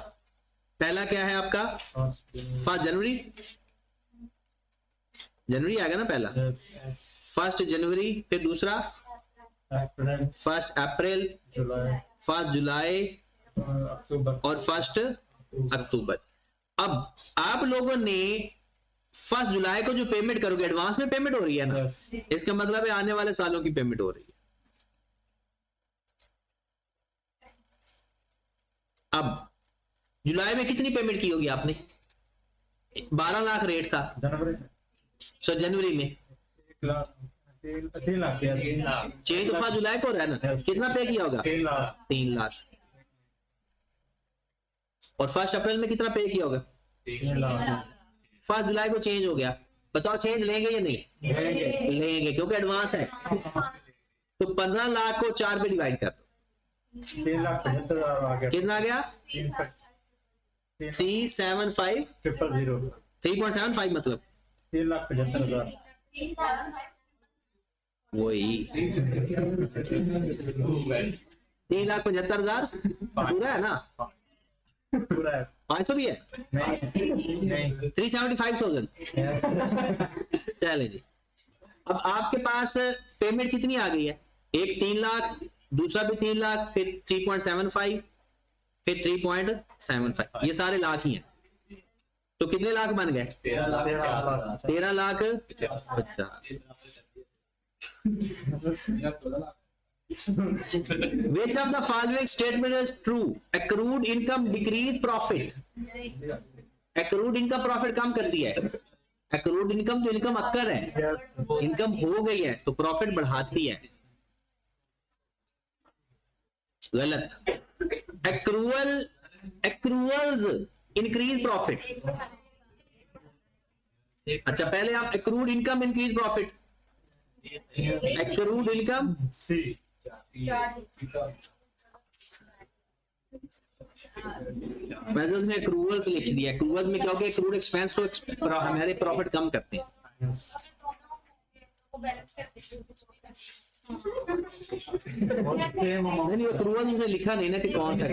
पहला क्या है आपका? 1 जनवरी। जनवरी आएगा ना पहला। Yes. 1 जनवरी, फिर दूसरा April, 1 अप्रैल, July, 1 जुलाई October. और 1 अक्टूबर। अब आप लोगों ने 1 जुलाई को जो पेमेंट करोगे, एडवांस में पेमेंट हो रही है ना? Yes. इसका मतलब है आने वाले सालों की पेमेंट हो रही है। अब जुलाई में कितनी पेमेंट की होगी आपने? 12 लाख रेट था। जनवरी जनवरी में 1 लाख 3 लाख yes. चेंज तो 5 जुलाई को हो रहा है ना? कितना पे किया होगा? 3 लाख 3 लाख। और 1 अप्रैल में कितना पे किया होगा? 3 लाख 1 जुलाई को चेंज हो गया। बताओ चेंज लेंगे या नहीं? लेंगे क्योंकि एडवांस है। तो 15 लाख को 4 पे डिवाइड कर दो। 3,75,000 आ गया। कितना आ गया? 3,75,000 375 मतलब 3,75,000 वही 3,75,000 पूरा है ना? पूरा है 500 भी है? नहीं 375,000। चले जी। अब आपके पास पेमेंट कितनी आ गई है? एक 3 लाख, दूसरा भी 3 लाख, फिर 3.75, फिर 3.75। ये सारे लाख ही हैं। तो कितने लाख बन गए? 13 lakh 50। Which of the following statement is true? Accrued income decrease profit. Accrued income profit कम करती है। एक्रूड इनकम तो इनकम अक्कर है, Yes. इनकम हो गई है तो प्रॉफिट बढ़ाती है। गलत। एक्रूअल्स इंक्रीज प्रॉफिट। अच्छा पहले आप accrued income increase profit, accrued income C. मैंने तो उसमें एक्रूअल्स लिख दिया। एक्रूअल्स में क्या हो गया, एक्रूड एक्सपेंस तो हमारे प्रॉफिट कम करते हैं। Yes. वो बैलेंस करते हैं और same amount. नहीं एक्रूअल मुझे लिखा नहीं ना कि कौन सा।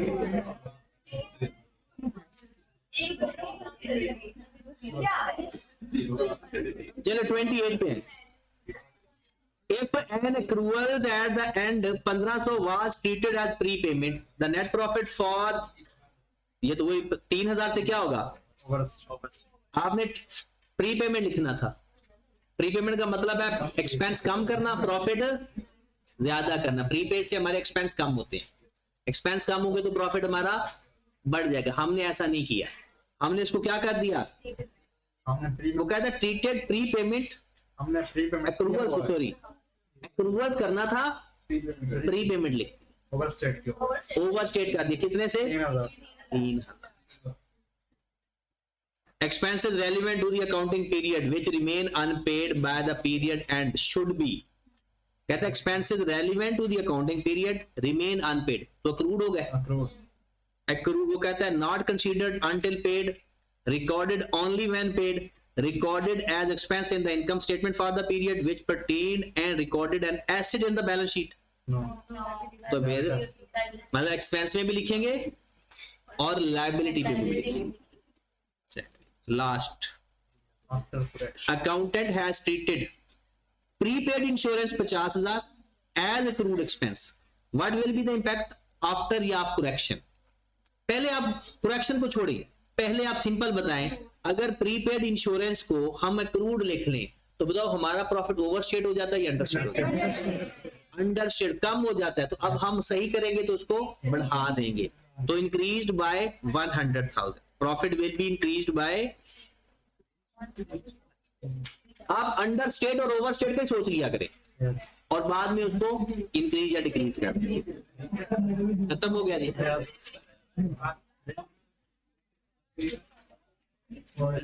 चलो 28 पे हैं। If an accruals at the end 1500 was treated as prepayment, the net profit for ये तो वही 3000 से क्या होगा, आपने प्रीपेमेंट लिखना था। प्रीपेमेंट का मतलब है एक्सपेंस कम करना, प्रॉफिट ज्यादा करना। प्रीपेड से हमारे एक्सपेंस कम होते हैं, एक्सपेंस कम होंगे तो प्रॉफिट हमारा बढ़ जाएगा। हमने ऐसा नहीं किया, हमने इसको क्या कर दिया, वो कहता है ट्रीटेड प्रीपेमेंट हमने प्रीपेमेंट एक्रूवल्स को, सॉरी एक्रूवल्स करना था, प्रीपेमेंट लिख ओवरस्टेट क्यों ओवरस्टेट कर दिया। कितने से, 3000 expenses relevant to the accounting period which remain unpaid by the period and should be, कहता है expenses relevant to the accounting period remain unpaid तो accrued हो गए। accrued accrued वो कहता है not considered until paid, recorded only when paid, recorded as expense in the income statement for the period which pertained and recorded an asset in the balance sheet। no तो फिर मतलब expense में भी लिखेंगे और लायबिलिटी पे भी लिखेंगे। Last, after correction accountant has treated prepaid insurance 50,000 as accrued expense, what will be the impact after year of correction। पहले आप correction को छोड़िए, पहले आप सिंपल बताएं, अगर प्रीपेड इंश्योरेंस को हम accrued लिख लें तो बताओ हमारा प्रॉफिट ओवरस्टेट हो जाता है या अंडरस्टेट हो जाता है, अंडरस्टेट कम हो जाता है। तो अब हम सही करेंगे तो उसको बढ़ा देंगे, तो increased by 100,000, profit will be increased by. आप अंडरस्टेट और ओवरस्टेट का सोच लिया करें yes और बाद में उसको इंक्रीज या डिक्रीज कर दें। खत्म हो गया जी। yes